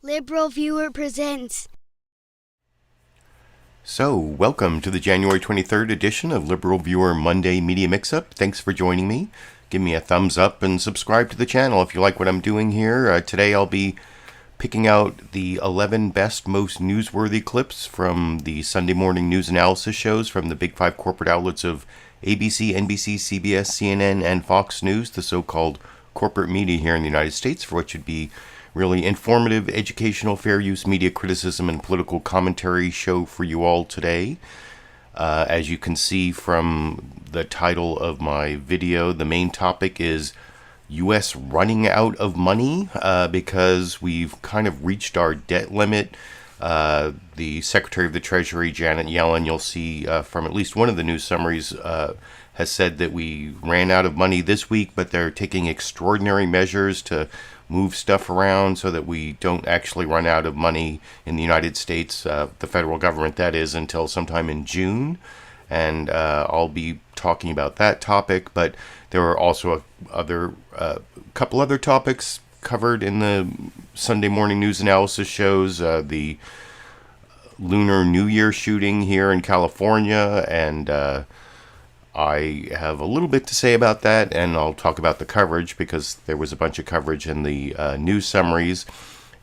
LiberalViewer presents. So, welcome to the January 23rd edition of LiberalViewer Monday Media Mixup. Thanks for joining me. Give me a thumbs up and subscribe to the channel if you like what I'm doing here. Today I'll be picking out the 11 best, most newsworthy clips from the Sunday morning news analysis shows from the big five corporate outlets of ABC, NBC, CBS, CNN, and Fox News, the so-called corporate media here in the United States, for what should be really informative, educational, fair use media criticism and political commentary show for you all today. As you can see from the title of my video, the main topic is U.S. running out of money because we've kind of reached our debt limit. The Secretary of the Treasury, Janet Yellen, you'll see from at least one of the news summaries, has said that we ran out of money this week, but they're taking extraordinary measures to move stuff around so that we don't actually run out of money in the United States, the federal government, that is, until sometime in June. And I'll be talking about that topic, but there are also a couple other topics covered in the Sunday morning news analysis shows. The Lunar New Year shooting here in California, and I have a little bit to say about that, and I'll talk about the coverage because there was a bunch of coverage in the news summaries,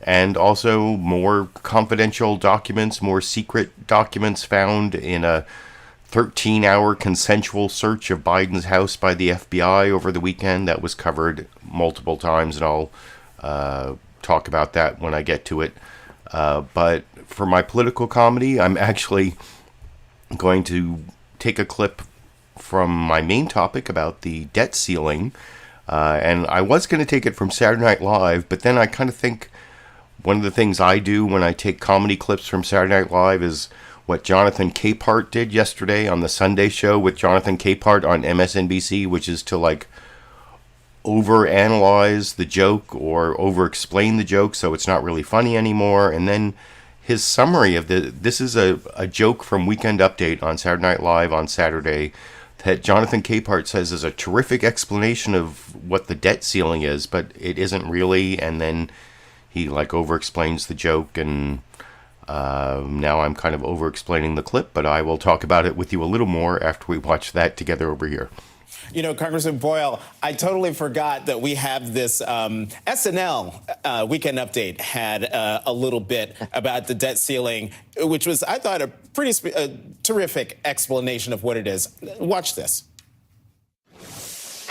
and also more confidential documents, more secret documents found in a 13-hour consensual search of Biden's house by the FBI over the weekend. That was covered multiple times, and I'll talk about that when I get to it. But for my political comedy, I'm actually going to take a clip from my main topic about the debt ceiling, and I was going to take it from Saturday Night Live, but then I kind of think one of the things I do when I take comedy clips from Saturday Night Live is what Jonathan Capehart did yesterday on the Sunday show with Jonathan Capehart on MSNBC, which is to like overanalyze the joke or over-explain the joke so it's not really funny anymore. And then his summary of this is a joke from Weekend Update on Saturday Night Live on Saturday that Jonathan Capehart says is a terrific explanation of what the debt ceiling is, but it isn't really. And then he like over-explains the joke, and now I'm kind of over-explaining the clip, but I will talk about it with you a little more after we watch that together over here. You know, Congressman Boyle, I totally forgot that we have this SNL Weekend Update had a little bit about the debt ceiling, which was, I thought, a pretty terrific explanation of what it is. Watch this.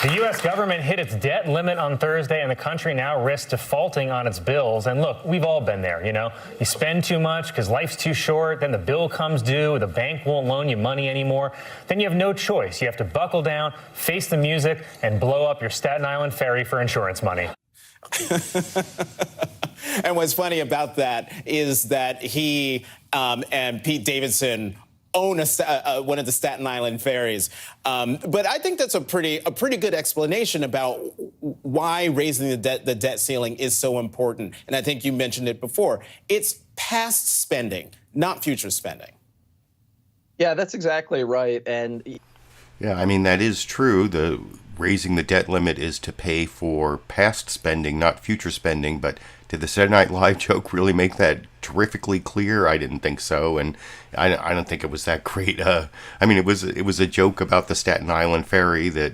The U.S. government hit its debt limit on Thursday, and the country now risks defaulting on its bills. And look, we've all been there, you know. You spend too much because life's too short, then the bill comes due, the bank won't loan you money anymore. Then you have no choice. You have to buckle down, face the music, and blow up your Staten Island ferry for insurance money. And what's funny about that is that he and Pete Davidson own one of the Staten Island ferries. But I think that's a pretty good explanation about why raising the debt ceiling is so important. And I think you mentioned it before. It's past spending, not future spending. Yeah, that's exactly right. And yeah, I mean, that is true. The raising the debt limit is to pay for past spending, not future spending. But did the Saturday Night Live joke really make that terrifically clear? I didn't think so, and I don't think it was that great. I mean, it was a joke about the Staten Island ferry that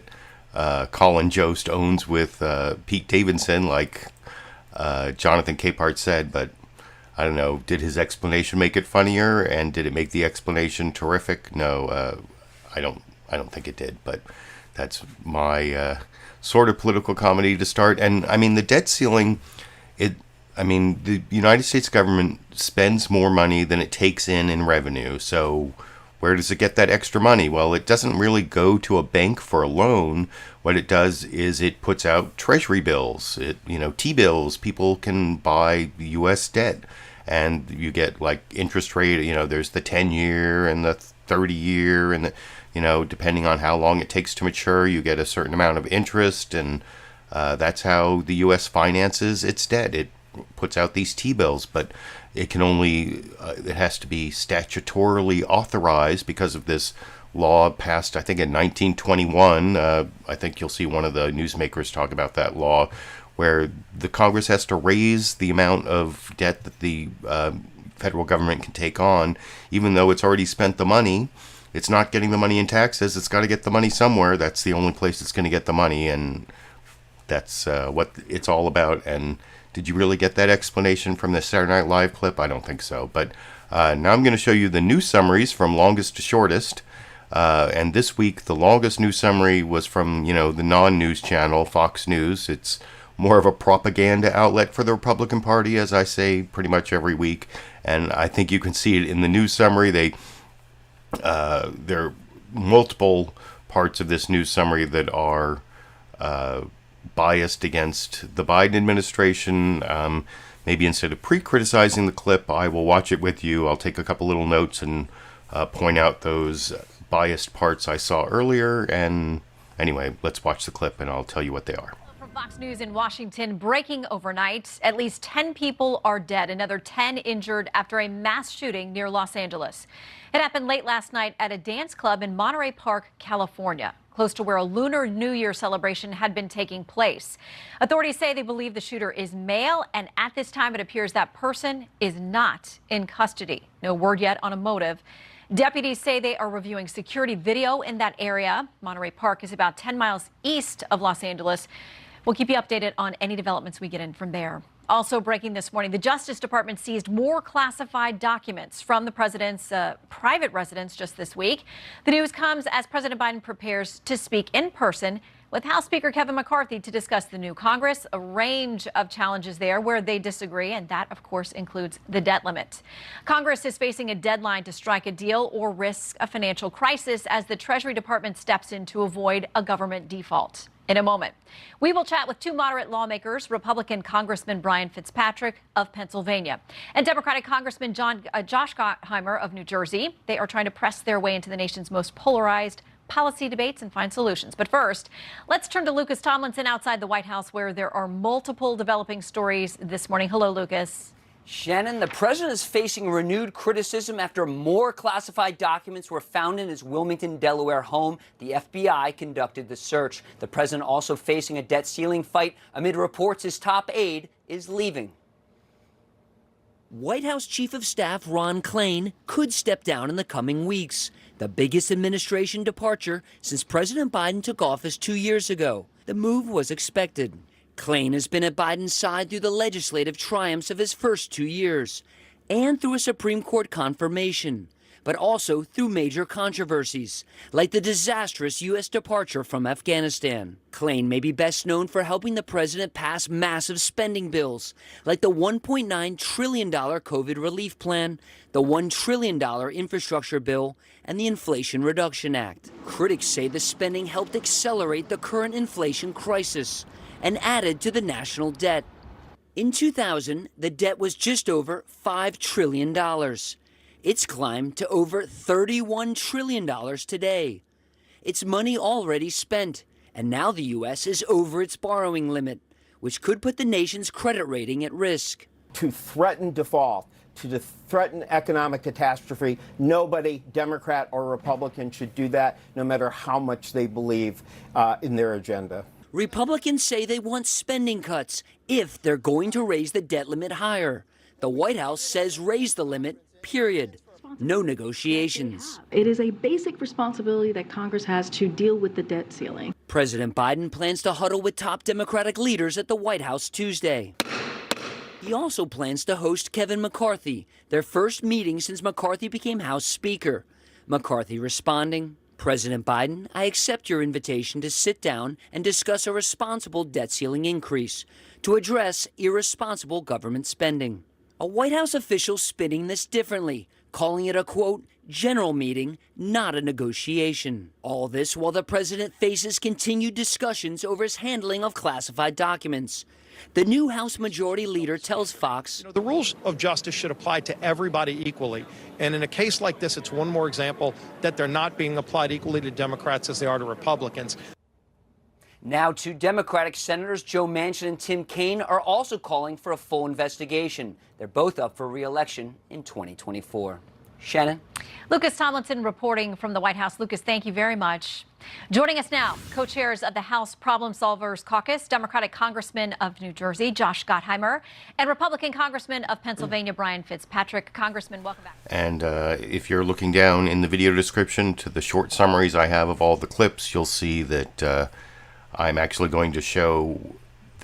Colin Jost owns with Pete Davidson, like Jonathan Capehart said. But I don't know. Did his explanation make it funnier, and did it make the explanation terrific? No, I don't think it did. But that's my sort of political comedy to start. And I mean, the debt ceiling, the United States government spends more money than it takes in revenue. So where does it get that extra money? Well, it doesn't really go to a bank for a loan. What it does is it puts out treasury bills, T-bills. People can buy U.S. debt, and you get like interest rate. There's the 10-year and the 30-year, and depending on how long it takes to mature, you get a certain amount of interest, and that's how the U.S. finances its debt. It puts out these T-bills, but it can only, it has to be statutorily authorized because of this law passed, I think, in 1921. I think you'll see one of the newsmakers talk about that law where the Congress has to raise the amount of debt that the federal government can take on, even though it's already spent the money. It's not getting the money in taxes. It's got to get the money somewhere. That's the only place it's going to get the money, and that's what it's all about. And did you really get that explanation from the Saturday Night Live clip? I don't think so. But now I'm going to show you the news summaries from longest to shortest. And this week, the longest news summary was from, the non-news channel, Fox News. It's more of a propaganda outlet for the Republican Party, as I say pretty much every week. And I think you can see it in the news summary. There are multiple parts of this news summary that are biased against the Biden administration. Maybe instead of pre-criticizing the clip, I will watch it with you. I'll take a couple little notes and point out those biased parts I saw earlier. And anyway, let's watch the clip and I'll tell you what they are. From Fox News in Washington, breaking overnight. At least 10 people are dead, another 10 injured after a mass shooting near Los Angeles. It happened late last night at a dance club in Monterey Park, California, close to where a Lunar New Year celebration had been taking place. Authorities say they believe the shooter is male, and at this time it appears that person is not in custody. No word yet on a motive. Deputies say they are reviewing security video in that area. Monterey Park is about 10 miles east of Los Angeles. We'll keep you updated on any developments we get in from there. Also breaking this morning, the Justice Department seized more classified documents from the president's private residence just this week. The news comes as President Biden prepares to speak in person with House Speaker Kevin McCarthy to discuss the new Congress, a range of challenges there where they disagree, and that, of course, includes the debt limit. Congress is facing a deadline to strike a deal or risk a financial crisis as the Treasury Department steps in to avoid a government default. In a moment, we will chat with two moderate lawmakers, Republican Congressman Brian Fitzpatrick of Pennsylvania and Democratic Congressman Josh Gottheimer of New Jersey. They are trying to press their way into the nation's most polarized policy debates and find solutions. But first, let's turn to Lucas Tomlinson outside the White House, where there are multiple developing stories this morning. Hello, Lucas. Shannon, the president is facing renewed criticism after more classified documents were found in his Wilmington, Delaware home. The FBI conducted the search. The president also facing a debt ceiling fight amid reports his top aide is leaving. White House Chief of Staff Ron Klain could step down in the coming weeks, the biggest administration departure since President Biden took office 2 years ago. The move was expected. Klain has been at Biden's side through the legislative triumphs of his first 2 years and through a Supreme Court confirmation, but also through major controversies, like the disastrous U.S. departure from Afghanistan. Klain may be best known for helping the president pass massive spending bills, like the $1.9 trillion COVID relief plan, the $1 trillion infrastructure bill, and the Inflation Reduction Act. Critics say the spending helped accelerate the current inflation crisis and added to the national debt. In 2000, the debt was just over $5 trillion. It's climbed to over $31 trillion today. It's money already spent, and now the U.S. is over its borrowing limit, which could put the nation's credit rating at risk. To threaten default, to threaten economic catastrophe, nobody, Democrat or Republican, should do that, no matter how much they believe in their agenda. Republicans say they want spending cuts if they're going to raise the debt limit higher. The White House says raise the limit, period. No negotiations. It is a basic responsibility that Congress has to deal with the debt ceiling. President Biden plans to huddle with top Democratic leaders at the White House Tuesday. He also plans to host Kevin McCarthy, their first meeting since McCarthy became House Speaker. McCarthy responding, President Biden, I accept your invitation to sit down and discuss a responsible debt ceiling increase to address irresponsible government spending. A White House official spinning this differently, calling it a, quote, general meeting, not a negotiation. All this while the president faces continued discussions over his handling of classified documents. The new House Majority Leader tells Fox, the rules of justice should apply to everybody equally. And in a case like this, it's one more example that they're not being applied equally to Democrats as they are to Republicans. Now, two Democratic Senators, Joe Manchin and Tim Kaine, are also calling for a full investigation. They're both up for re-election in 2024. Shannon? Lucas Tomlinson reporting from the White House. Lucas, thank you very much. Joining us now, co-chairs of the House Problem Solvers Caucus, Democratic Congressman of New Jersey, Josh Gottheimer, and Republican Congressman of Pennsylvania, Brian Fitzpatrick. Congressman, welcome back. And if you're looking down in the video description to the short summaries I have of all the clips, you'll see that I'm actually going to show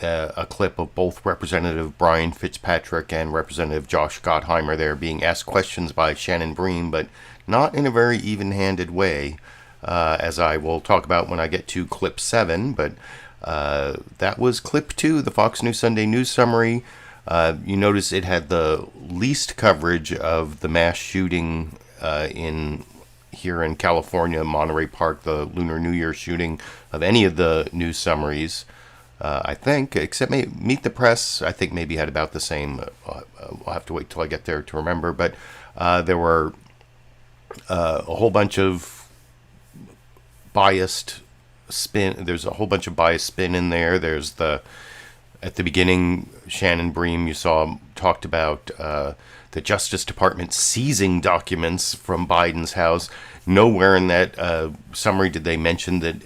a clip of both Representative Brian Fitzpatrick and Representative Josh Gottheimer there being asked questions by Shannon Bream, but not in a very even-handed way, as I will talk about when I get to clip 7. But that was clip 2, the Fox News Sunday News Summary. You notice it had the least coverage of the mass shooting here in California, Monterey Park, the Lunar New Year shooting, of any of the news summaries. I think, except Meet the Press, I think maybe had about the same. I'll have to wait till I get there to remember. But there were a whole bunch of biased spin. There's a whole bunch of biased spin in there. There's at the beginning, Shannon Bream, you saw, talked about the Justice Department seizing documents from Biden's house. Nowhere in that summary did they mention that,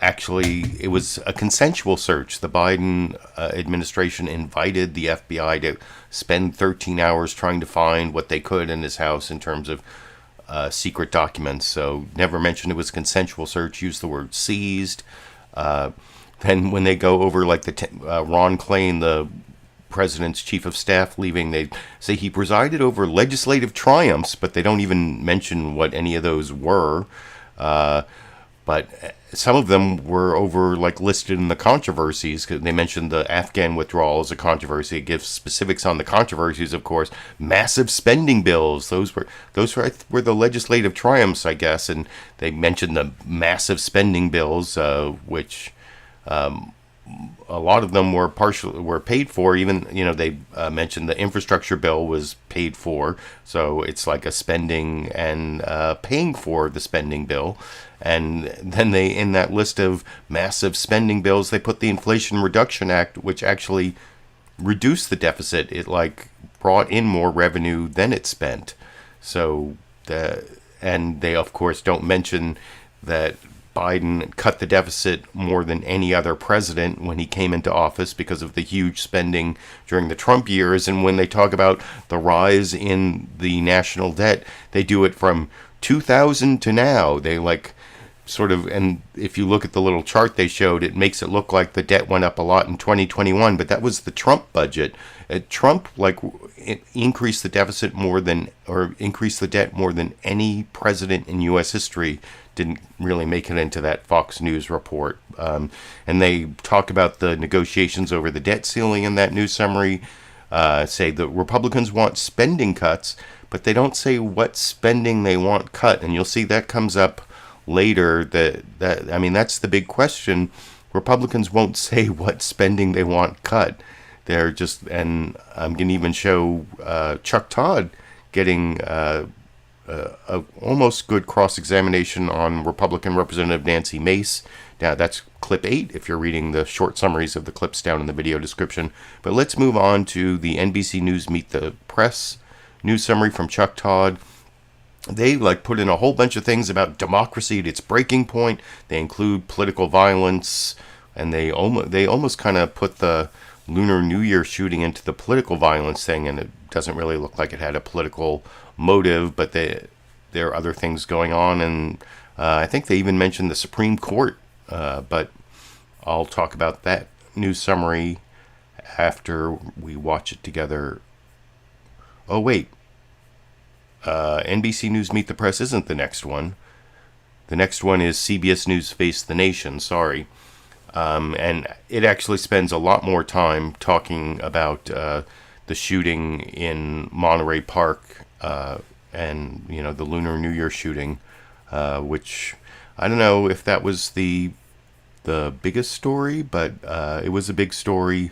actually, it was a consensual search. The Biden administration invited the FBI to spend 13 hours trying to find what they could in his house in terms of secret documents. So never mentioned it was a consensual search, used the word seized. Then when they go over like Ron Klain, the president's chief of staff, leaving, they say he presided over legislative triumphs, but they don't even mention what any of those were. But some of them were listed in the controversies, because they mentioned the Afghan withdrawal as a controversy. It gives specifics on the controversies, of course. Massive spending bills. Those were the legislative triumphs, I guess. And they mentioned the massive spending bills, which a lot of them were paid for. Even they mentioned the infrastructure bill was paid for. So it's like a spending and paying for the spending bill. And then in that list of massive spending bills, they put the Inflation Reduction Act, which actually reduced the deficit. It brought in more revenue than it spent. So and they of course don't mention that Biden cut the deficit more than any other president when he came into office because of the huge spending during the Trump years. And when they talk about the rise in the national debt, they do it from 2000 to now. They and if you look at the little chart they showed, it makes it look like the debt went up a lot in 2021, but that was the Trump budget. Trump increased the deficit increased the debt more than any president in U.S. history. Didn't really make it into that Fox News report. And they talk about the negotiations over the debt ceiling in that news summary, say the Republicans want spending cuts, but they don't say what spending they want cut. And you'll see that comes up later. That's the big question. Republicans won't say what spending they want cut. They're just, and I'm going to even show Chuck Todd getting a almost good cross-examination on Republican Representative Nancy Mace. Now, that's clip 8 if you're reading the short summaries of the clips down in the video description. But let's move on to the NBC News Meet the Press news summary from Chuck Todd. They put in a whole bunch of things about democracy at its breaking point. They include political violence, and they almost kind of put the Lunar New Year shooting into the political violence thing, and it doesn't really look like it had a political motive, but there are other things going on, and I think they even mentioned the Supreme Court, but I'll talk about that news summary after we watch it together. Oh, wait. NBC News Meet the Press isn't the next one. The next one is CBS News Face the Nation, sorry. And it actually spends a lot more time talking about the shooting in Monterey Park and, the Lunar New Year shooting, which I don't know if that was the biggest story, but it was a big story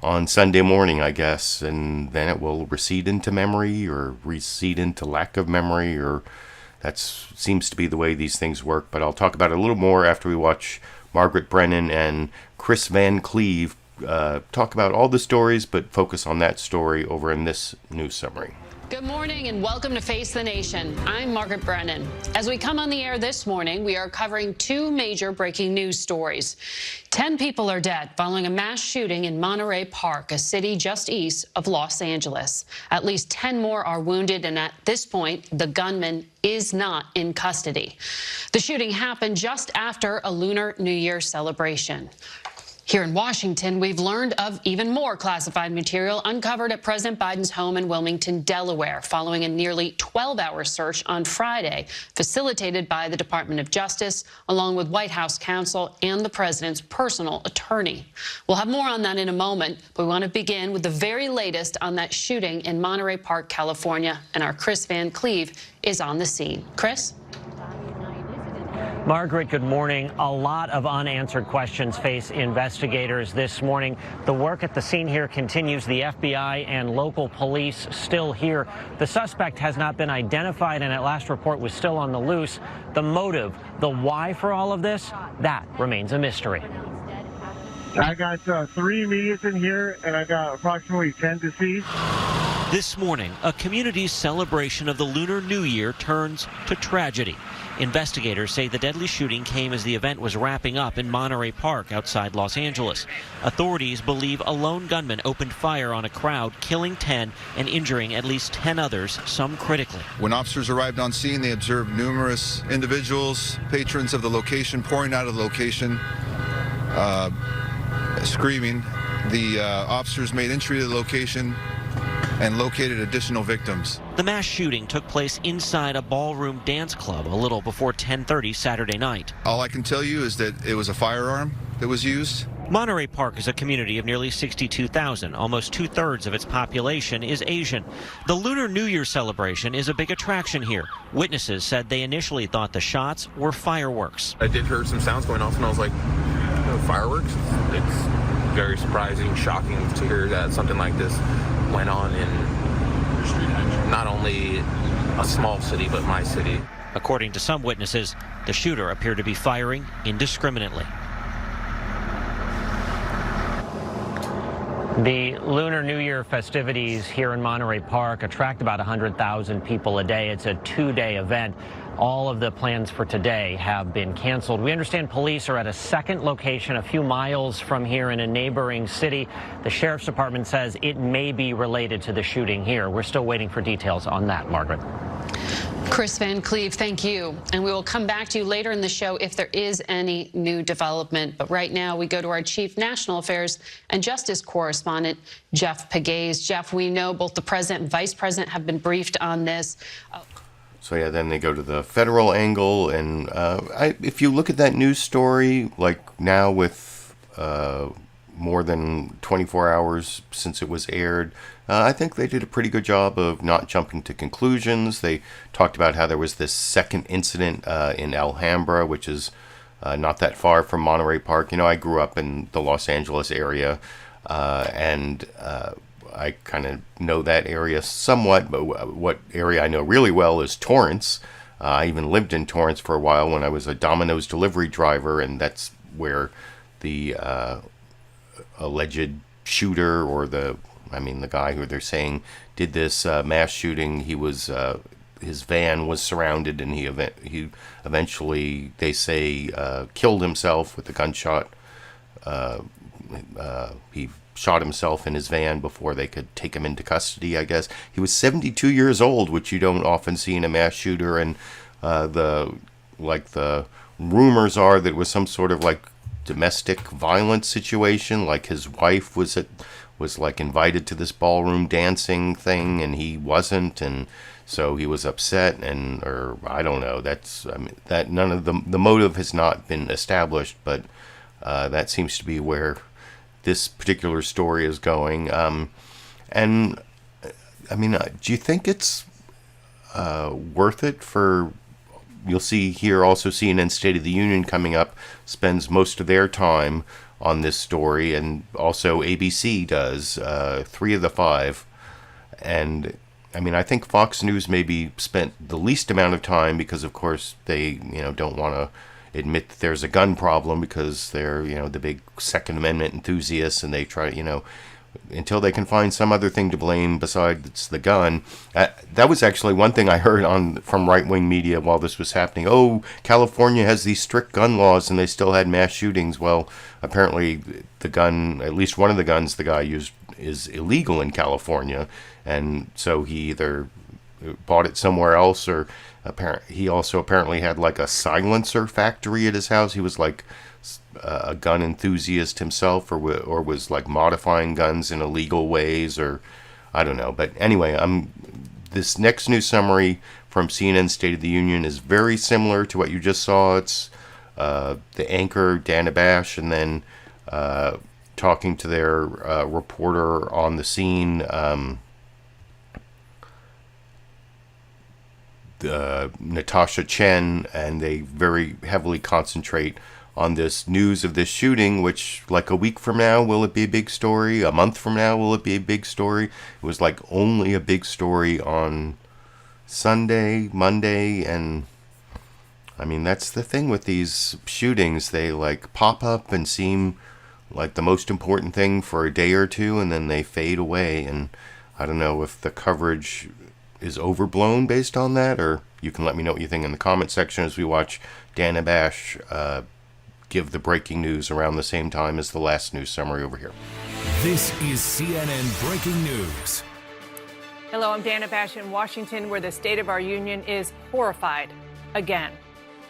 on Sunday morning, I guess, and then it will recede into memory or recede into lack of memory, or that seems to be the way these things work. But I'll talk about it a little more after we watch Margaret Brennan and Kris Van Cleave talk about all the stories, but focus on that story over in this news summary. Good morning and welcome to Face the Nation. I'm Margaret Brennan. As we come on the air this morning, we are covering two major breaking news stories. 10 people are dead following a mass shooting in Monterey Park, a city just east of Los Angeles. At least 10 more are wounded, and at this point, the gunman is not in custody. The shooting happened just after a Lunar New Year celebration. Here in Washington, we've learned of even more classified material uncovered at President Biden's home in Wilmington, Delaware, following a nearly 12-hour search on Friday, facilitated by the Department of Justice, along with White House counsel and the president's personal attorney. We'll have more on that in a moment, but we want to begin with the very latest on that shooting in Monterey Park, California, and our Kris Van Cleave is on the scene. Kris? Margaret, good morning. A lot of unanswered questions face investigators this morning. The work at the scene here continues. The FBI and local police still here. The suspect has not been identified and at last report was still on the loose. The motive, the why for all of this, that remains a mystery. I got 3 immediates in here and I got approximately 10 deceased. This morning, a community's celebration of the Lunar New Year turns to tragedy. Investigators say the deadly shooting came as the event was wrapping up in Monterey Park outside Los Angeles. Authorities believe a lone gunman opened fire on a crowd, killing 10 and injuring at least 10 others, some critically. When officers arrived on scene, they observed numerous individuals, patrons of the location, pouring out of the location, screaming. The officers made entry to the location and located additional victims. The mass shooting took place inside a ballroom dance club a little before 10:30 Saturday night. All I can tell you is that it was a firearm that was used. Monterey Park is a community of nearly 62,000. Almost 2/3 of its population is Asian. The Lunar New Year celebration is a big attraction here. Witnesses said they initially thought the shots were fireworks. I did hear some sounds going off and I was like, fireworks? It's very surprising, shocking to hear that something like this went on in not only a small city, but my city. According to some witnesses, the shooter appeared to be firing indiscriminately. The Lunar New Year festivities here in Monterey Park attract about 100,000 people a day. It's a 2-day event. All of the plans for today have been canceled. We understand police are at a second location a few miles from here in a neighboring city. The sheriff's department says it may be related to the shooting here. We're still waiting for details on that, Margaret. Kris Van Cleave, thank you. And we will come back to you later in the show if there is any new development. But right now we go to our chief national affairs and justice correspondent, Jeff Pegues. Jeff, we know both the president and vice president have been briefed on this. So yeah, then they go to the federal angle, and if you look at that news story, like now with more than 24 hours since it was aired, I think they did a pretty good job of not jumping to conclusions. They talked about how there was this second incident in Alhambra, which is not that far from Monterey Park. You know, I grew up in the Los Angeles area, and I kind of know that area somewhat, but what area I know really well is Torrance. I even lived in Torrance for a while when I was a Domino's delivery driver, and that's where the alleged shooter, or the guy who they're saying did this mass shooting, he was his van was surrounded, and he eventually, they say, killed himself with a gunshot. He shot himself in his van before they could take him into custody, I guess. He was 72 years old, which you don't often see in a mass shooter, and the rumors are that it was some sort of like domestic violence situation, like his wife was invited to this ballroom dancing thing and he wasn't, and so he was upset, or I don't know. That none of the motive has not been established, but that seems to be where this particular story is going. Do you think it's worth it for? You'll see here also CNN State of the Union coming up spends most of their time on this story, and also ABC does, 3 of the 5. And I think Fox News maybe spent the least amount of time because, of course, they don't want to admit that there's a gun problem because they're the big Second Amendment enthusiasts, and they try until they can find some other thing to blame besides the gun. That was actually one thing I heard from right-wing media while this was happening. Oh, California has these strict gun laws and they still had mass shootings. Well, apparently the gun, at least one of the guns the guy used, is illegal in California. And so he either bought it somewhere else, or he also apparently had like a silencer factory at his house. He was like a gun enthusiast himself, or was like modifying guns in illegal ways, or I don't know. But anyway, this next news summary from CNN State of the Union is very similar to what you just saw. It's the anchor Dana Bash, and then talking to their reporter on the scene, Natasha Chen, and they very heavily concentrate on this news of this shooting, which like a week from now, will it be a big story? A month from now, will it be a big story? It was like only a big story on Sunday, Monday, and I mean, that's the thing with these shootings. They like pop up and seem like the most important thing for a day or two, and then they fade away. And I don't know if the coverage is overblown based on that, or you can let me know what you think in the comment section as we watch Dana Bash give the breaking news around the same time as the last news summary over here. This is CNN Breaking News. Hello, I'm Dana Bash in Washington, where the state of our union is horrified again.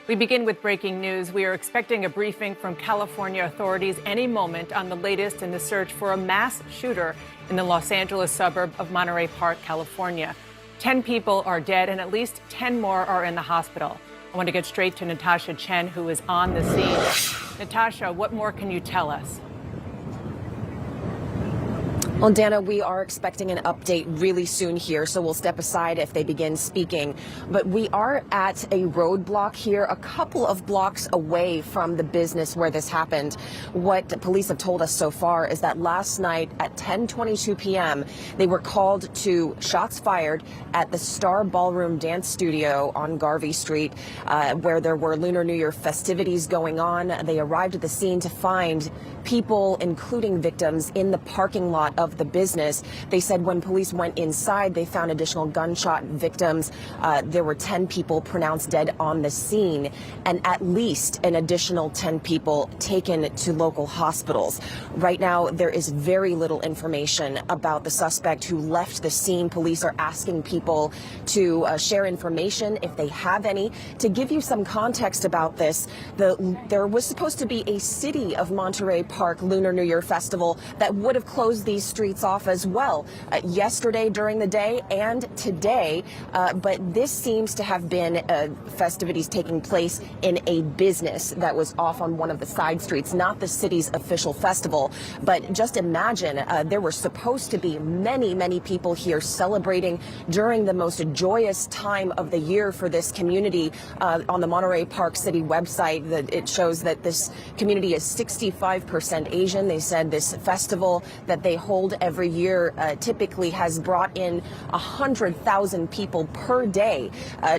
We begin with breaking news. We are expecting a briefing from California authorities any moment on the latest in the search for a mass shooter in the Los Angeles suburb of Monterey Park, California. 10 people are dead and at least 10 more are in the hospital. I want to get straight to Natasha Chen, who is on the scene. Natasha, what more can you tell us? Well, Dana, we are expecting an update really soon here, so we'll step aside if they begin speaking. But we are at a roadblock here, a couple of blocks away from the business where this happened. What police have told us so far is that last night at 10:22 p.m., they were called to shots fired at the Star Ballroom Dance Studio on Garvey Street, where there were Lunar New Year festivities going on. They arrived at the scene to find people, including victims, in the parking lot of the business. They said when police went inside, they found additional gunshot victims. There were 10 people pronounced dead on the scene, and at least an additional 10 people taken to local hospitals. Right now, there is very little information about the suspect who left the scene. Police are asking people to share information if they have any. To give you some context about this, there was supposed to be a City of Monterey Park Lunar New Year festival that would have closed these streets off as well yesterday during the day and today, but this seems to have been festivities taking place in a business that was off on one of the side streets, not the city's official festival. But just imagine, there were supposed to be many people here celebrating during the most joyous time of the year for this community. On the Monterey Park City website, it shows that this community is 65% Asian. They said this festival that they hold every year typically has brought in 100,000 people per day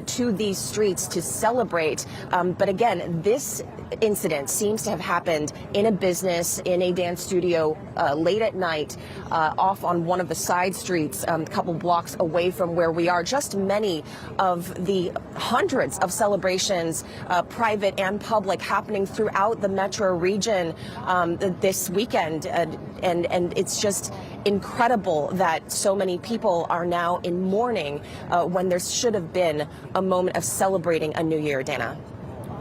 to these streets to celebrate. But again, this incident seems to have happened in a business, in a dance studio, late at night, off on one of the side streets, a couple blocks away from where we are. Just many of the hundreds of celebrations, private and public, happening throughout the metro region this weekend, and it's just incredible that so many people are now in mourning when there should have been a moment of celebrating a new year. Dana.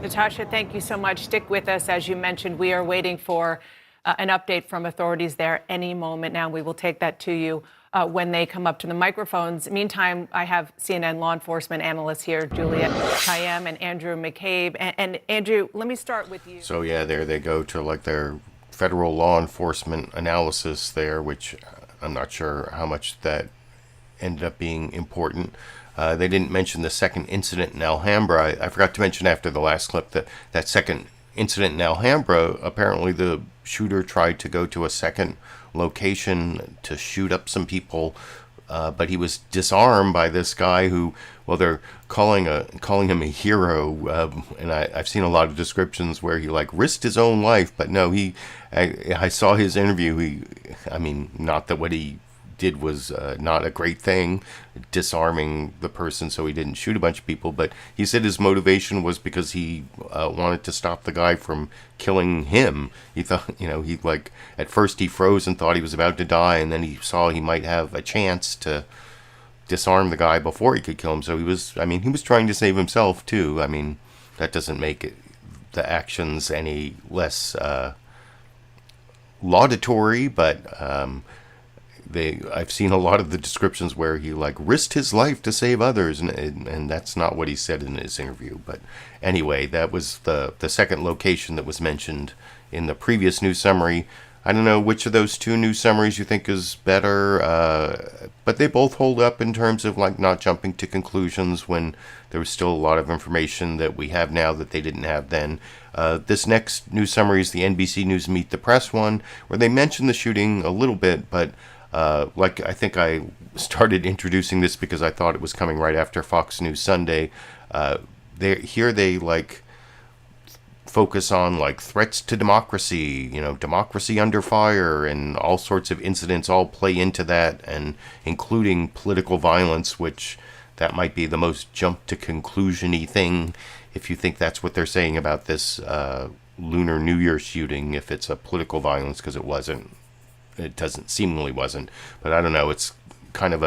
Natasha, thank you so much. Stick with us. As you mentioned, we are waiting for an update from authorities there any moment now. We will take that to you when they come up to the microphones. Meantime, I have CNN law enforcement analysts here, Juliet Kayyem and Andrew McCabe. And Andrew, let me start with you. So yeah, there they go to like their federal law enforcement analysis there, which I'm not sure how much that ended up being important. They didn't mention the second incident in Alhambra. I forgot to mention after the last clip that that second incident in Alhambra, apparently the shooter tried to go to a second location to shoot up some people, but he was disarmed by this guy who well, they're calling him a hero, and I've seen a lot of descriptions where he like risked his own life, but no, I saw his interview. Not that what he did was not a great thing, disarming the person so he didn't shoot a bunch of people, but he said his motivation was because he wanted to stop the guy from killing him. He thought, he like, at first he froze and thought he was about to die, and then he saw he might have a chance to disarm the guy before he could kill him. So he was trying to save himself too. That doesn't make the actions any less laudatory, but I've seen a lot of the descriptions where he like risked his life to save others, and that's not what he said in his interview. But anyway, that was the second location that was mentioned in the previous news summary. I don't know which of those two news summaries you think is better, but they both hold up in terms of like not jumping to conclusions when there was still a lot of information that we have now that they didn't have then. This next news summary is the NBC News Meet the Press one, where they mention the shooting a little bit, but I think I started introducing this because I thought it was coming right after Fox News Sunday. They like focus on like threats to democracy, democracy under fire, and all sorts of incidents all play into that, and including political violence, which that might be the most jump to conclusion-y thing if you think that's what they're saying about this Lunar New Year shooting, if it's a political violence, because it wasn't. It seemingly wasn't, but I don't know. It's kind of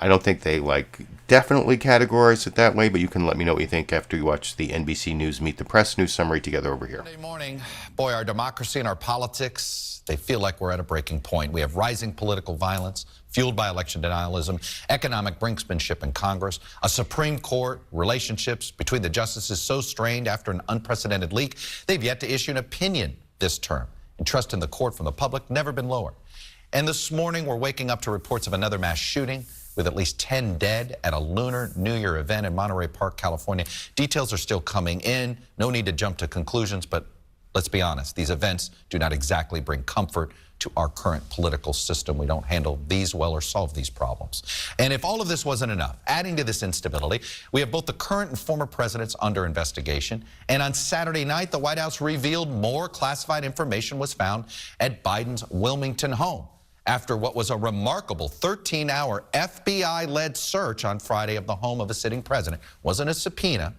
I don't think they like definitely categorize it that way, but you can let me know what you think after you watch the NBC News Meet the Press news summary together over here. Monday morning, boy, our democracy and our politics, they feel like we're at a breaking point. We have rising political violence fueled by election denialism, economic brinksmanship in Congress, a Supreme Court, relationships between the justices so strained after an unprecedented leak, they've yet to issue an opinion this term. And trust in the court from the public never been lower. And this morning, we're waking up to reports of another mass shooting with at least 10 dead at a Lunar New Year event in Monterey Park, California. Details are still coming in. No need to jump to conclusions, but let's be honest, these events do not exactly bring comfort to our current political system. We don't handle these well or solve these problems. And if all of this wasn't enough, adding to this instability, we have both the current and former presidents under investigation. And on Saturday night, the White House revealed more classified information was found at Biden's Wilmington home after what was a remarkable 13-hour FBI-led search on Friday of the home of a sitting president. It wasn't a subpoena.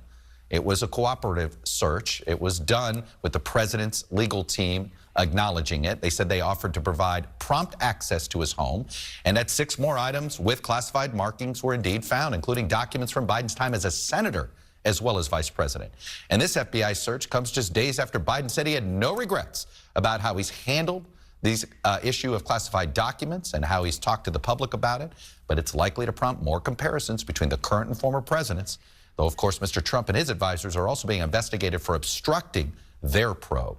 It was a cooperative search. It was done with the president's legal team acknowledging it. They said they offered to provide prompt access to his home, and that 6 more items with classified markings were indeed found, including documents from Biden's time as a senator as well as vice president. And this FBI search comes just days after Biden said he had no regrets about how he's handled these issue of classified documents and how he's talked to the public about it, but it's likely to prompt more comparisons between the current and former presidents, though of course Mr. Trump and his advisors are also being investigated for obstructing their probe.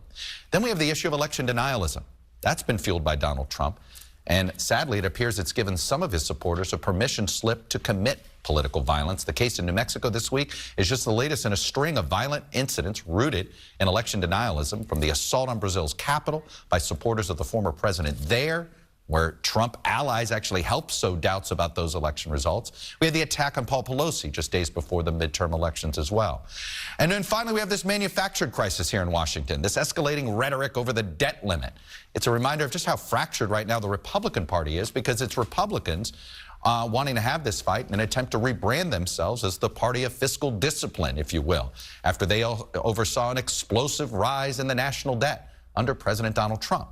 Then we have the issue of election denialism. That's been fueled by Donald Trump, and sadly it appears it's given some of his supporters a permission slip to commit political violence. The case in New Mexico this week is just the latest in a string of violent incidents rooted in election denialism, from the assault on Brazil's capital by supporters of the former president there, where Trump allies actually helped sow doubts about those election results. We had the attack on Paul Pelosi just days before the midterm elections as well. And then finally, we have this manufactured crisis here in Washington, this escalating rhetoric over the debt limit. It's a reminder of just how fractured right now the Republican Party is, because it's Republicans wanting to have this fight in an attempt to rebrand themselves as the party of fiscal discipline, if you will, after they oversaw an explosive rise in the national debt under President Donald Trump.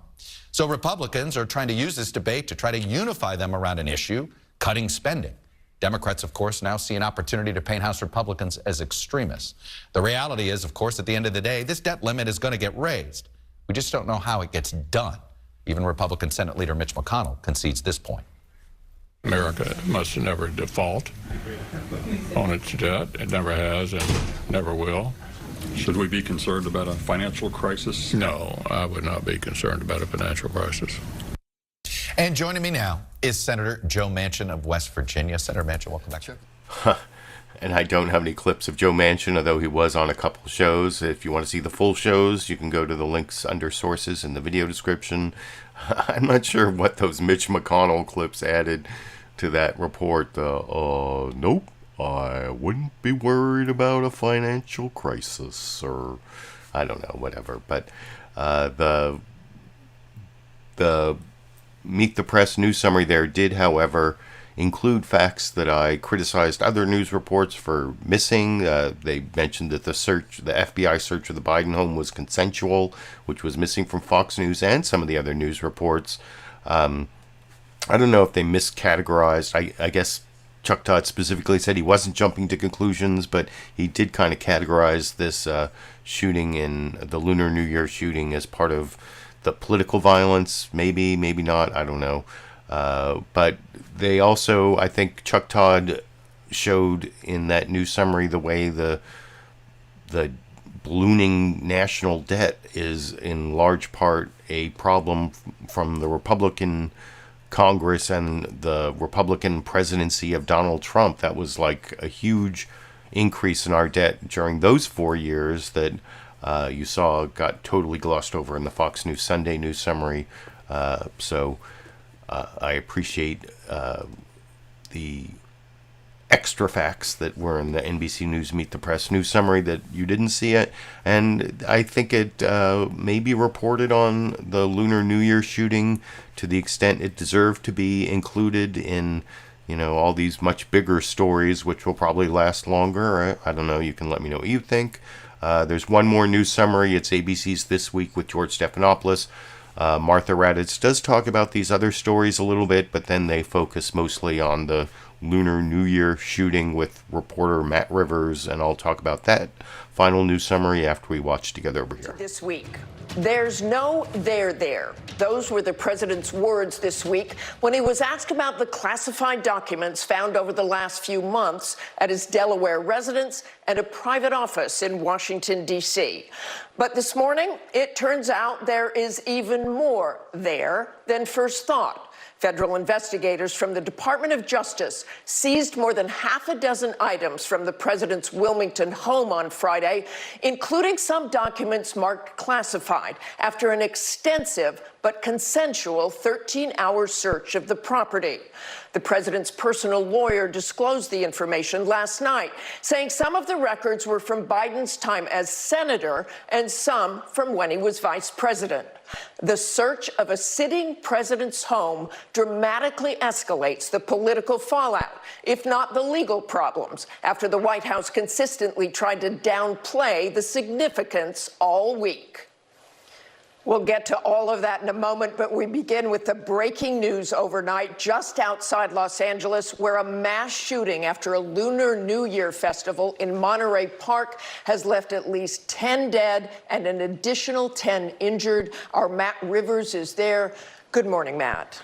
So Republicans are trying to use this debate to try to unify them around an issue, cutting spending. Democrats, of course, now see an opportunity to paint House Republicans as extremists. The reality is, of course, at the end of the day, this debt limit is going to get raised. We just don't know how it gets done. Even Republican Senate Leader Mitch McConnell concedes this point. America must never default on its debt. It never has and never will. Should we be concerned about a financial crisis? No, I would not be concerned about a financial crisis. And joining me now is Senator Joe Manchin of West Virginia. Senator Manchin, welcome back. Sure. And I don't have any clips of Joe Manchin, although he was on a couple shows. If you want to see the full shows, you can go to the links under sources in the video description. I'm not sure what those Mitch McConnell clips added to that report. Nope. I wouldn't be worried about a financial crisis, or I don't know, whatever. But the Meet the Press news summary there did, however, include facts that I criticized other news reports for missing. They mentioned that the FBI search of the Biden home was consensual, which was missing from Fox News and some of the other news reports. I don't know if they miscategorized. I guess Chuck Todd specifically said he wasn't jumping to conclusions, but he did kind of categorize this shooting in the Lunar New Year shooting as part of the political violence. Maybe not. I don't know. But they also, I think Chuck Todd showed in that news summary the way the ballooning national debt is in large part a problem from the Republican Congress and the Republican presidency of Donald Trump. That was like a huge increase in our debt during those 4 years that you saw got totally glossed over in the Fox News Sunday news summary. So I appreciate the extra facts that were in the NBC News Meet the Press news summary that you didn't see it. And I think it may be reported on the Lunar New Year shooting to the extent it deserved to be included in, all these much bigger stories, which will probably last longer. I don't know. You can let me know what you think. There's one more news summary. It's ABC's This Week with George Stephanopoulos. Martha Raddatz does talk about these other stories a little bit, but then they focus mostly on the Lunar New Year shooting with reporter Matt Rivers, and I'll talk about that final news summary after we watch together over here. This week, there's no there. Those were the president's words this week when he was asked about the classified documents found over the last few months at his Delaware residence and a private office in Washington, D.C. But this morning, it turns out there is even more there than first thought. Federal investigators from the Department of Justice seized more than half a dozen items from the president's Wilmington home on Friday, including some documents marked classified after an extensive but consensual 13-hour search of the property. The president's personal lawyer disclosed the information last night, saying some of the records were from Biden's time as senator and some from when he was vice president. The search of a sitting president's home dramatically escalates the political fallout, if not the legal problems, after the White House consistently tried to downplay the significance all week. We'll get to all of that in a moment, but we begin with the breaking news overnight just outside Los Angeles, where a mass shooting after a Lunar New Year festival in Monterey Park has left at least 10 dead and an additional 10 injured. Our Matt Rivers is there. Good morning, Matt.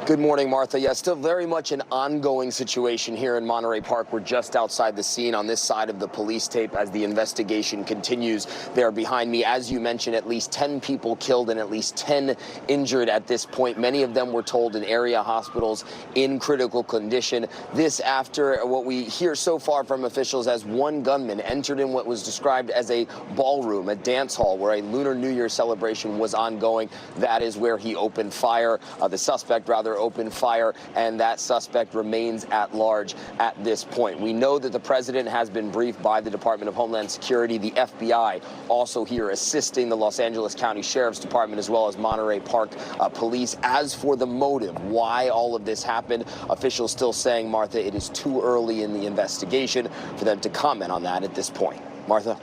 Good morning, Martha. Yeah, still very much an ongoing situation here in Monterey Park. We're just outside the scene on this side of the police tape as the investigation continues there behind me. As you mentioned, at least 10 people killed and at least 10 injured at this point. Many of them were told in area hospitals in critical condition. This after what we hear so far from officials as one gunman entered in what was described as a ballroom, a dance hall where a Lunar New Year celebration was ongoing. That is where he opened fire. The suspect opened fire, and that suspect remains at large at this point. We know that the president has been briefed by the Department of Homeland Security, the FBI also here assisting the Los Angeles County Sheriff's Department as well as Monterey Park Police. As for the motive, why all of this happened, officials still saying, Martha, it is too early in the investigation for them to comment on that at this point. Martha?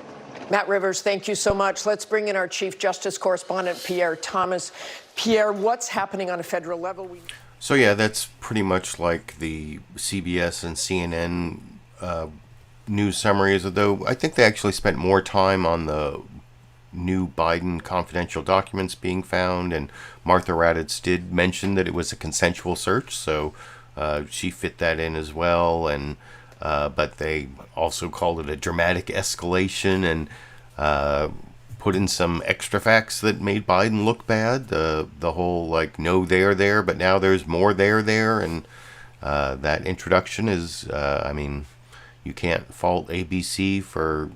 Matt Rivers, thank you so much. Let's bring in our Chief Justice correspondent, Pierre Thomas. Pierre, what's happening on a federal level? So yeah, that's pretty much like the CBS and CNN news summaries, although I think they actually spent more time on the new Biden confidential documents being found, and Martha Raddatz did mention that it was a consensual search, so she fit that in as well, and but they also called it a dramatic escalation and put in some extra facts that made Biden look bad. The whole like, no, they're there, but now there's more there, and that introduction is, I mean, you can't fault ABC for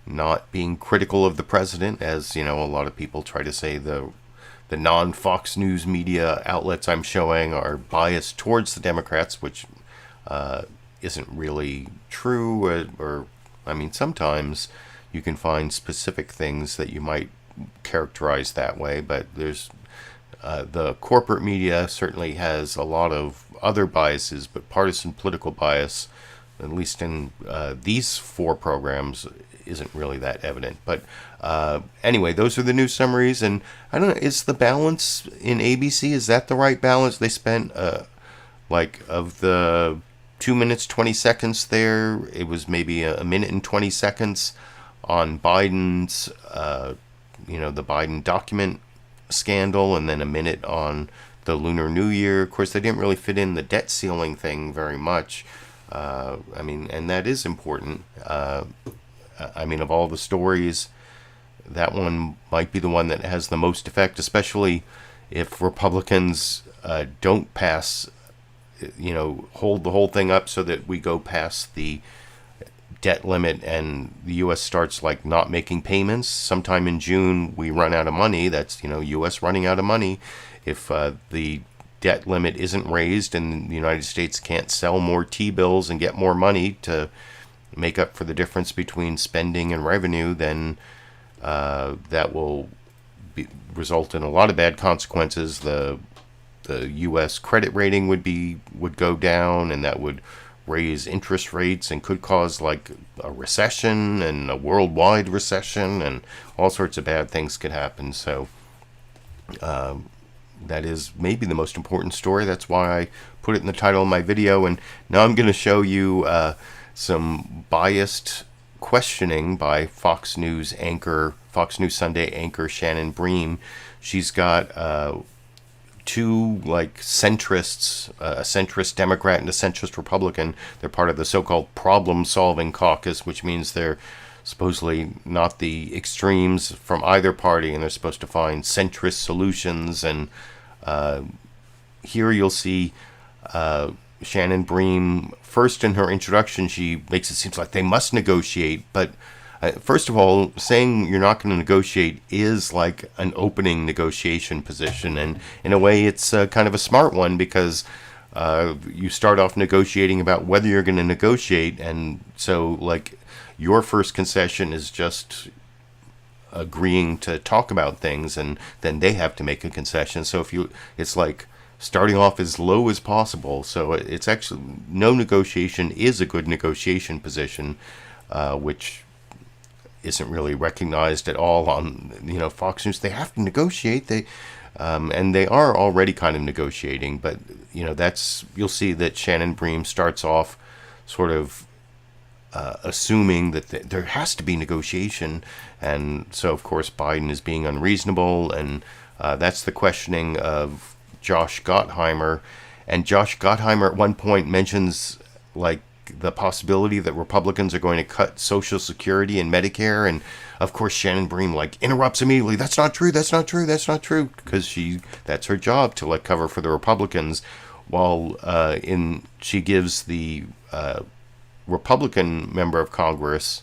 not being critical of the president, as a lot of people try to say the non-Fox News media outlets I'm showing are biased towards the Democrats, which isn't really true, or I mean, sometimes you can find specific things that you might characterize that way, but there's the corporate media certainly has a lot of other biases, but partisan political bias, at least in these 4 programs, isn't really that evident. But anyway, those are the news summaries, and I don't know, is the balance in ABC, is that the right balance? They spent like of the 2 minutes 20 seconds there, it was maybe a minute and 20 seconds on Biden's the Biden document scandal, and then a minute on the Lunar New Year. Of course, they didn't really fit in the debt ceiling thing very much. I mean, and that is important. I mean, of all the stories, that one might be the one that has the most effect, especially if Republicans don't pass, hold the whole thing up so that we go past the debt limit and the U.S. starts like not making payments. Sometime in June, we run out of money. That's, U.S. running out of money. If the debt limit isn't raised and the United States can't sell more T-bills and get more money to make up for the difference between spending and revenue, then that will result in a lot of bad consequences. The U.S. credit rating would go down, and that would raise interest rates and could cause like a recession and a worldwide recession, and all sorts of bad things could happen. So that is maybe the most important story. That's why I put it in the title of my video. And now I'm going to show you some biased questioning by Fox News Sunday anchor Shannon Bream. She's got 2 like centrists, a centrist Democrat and a centrist Republican. They're part of the so-called problem-solving caucus, which means they're supposedly not the extremes from either party, and they're supposed to find centrist solutions. And here you'll see Shannon Bream, first in her introduction, she makes it seem like they must negotiate, but first of all, saying you're not going to negotiate is like an opening negotiation position, and in a way it's kind of a smart one, because you start off negotiating about whether you're going to negotiate, and so like your first concession is just agreeing to talk about things, and then they have to make a concession. So it's like starting off as low as possible. So it's actually, no negotiation is a good negotiation position, which isn't really recognized at all on Fox News. They have to negotiate. And they are already kind of negotiating, but you'll see that Shannon Bream starts off sort of assuming that there has to be negotiation, and so of course Biden is being unreasonable, and that's the questioning of Josh Gottheimer. And Josh Gottheimer at one point mentions like the possibility that Republicans are going to cut Social Security and Medicare, and of course Shannon Bream like interrupts immediately. That's not true, because that's her job to like cover for the Republicans, while she gives the Republican member of Congress,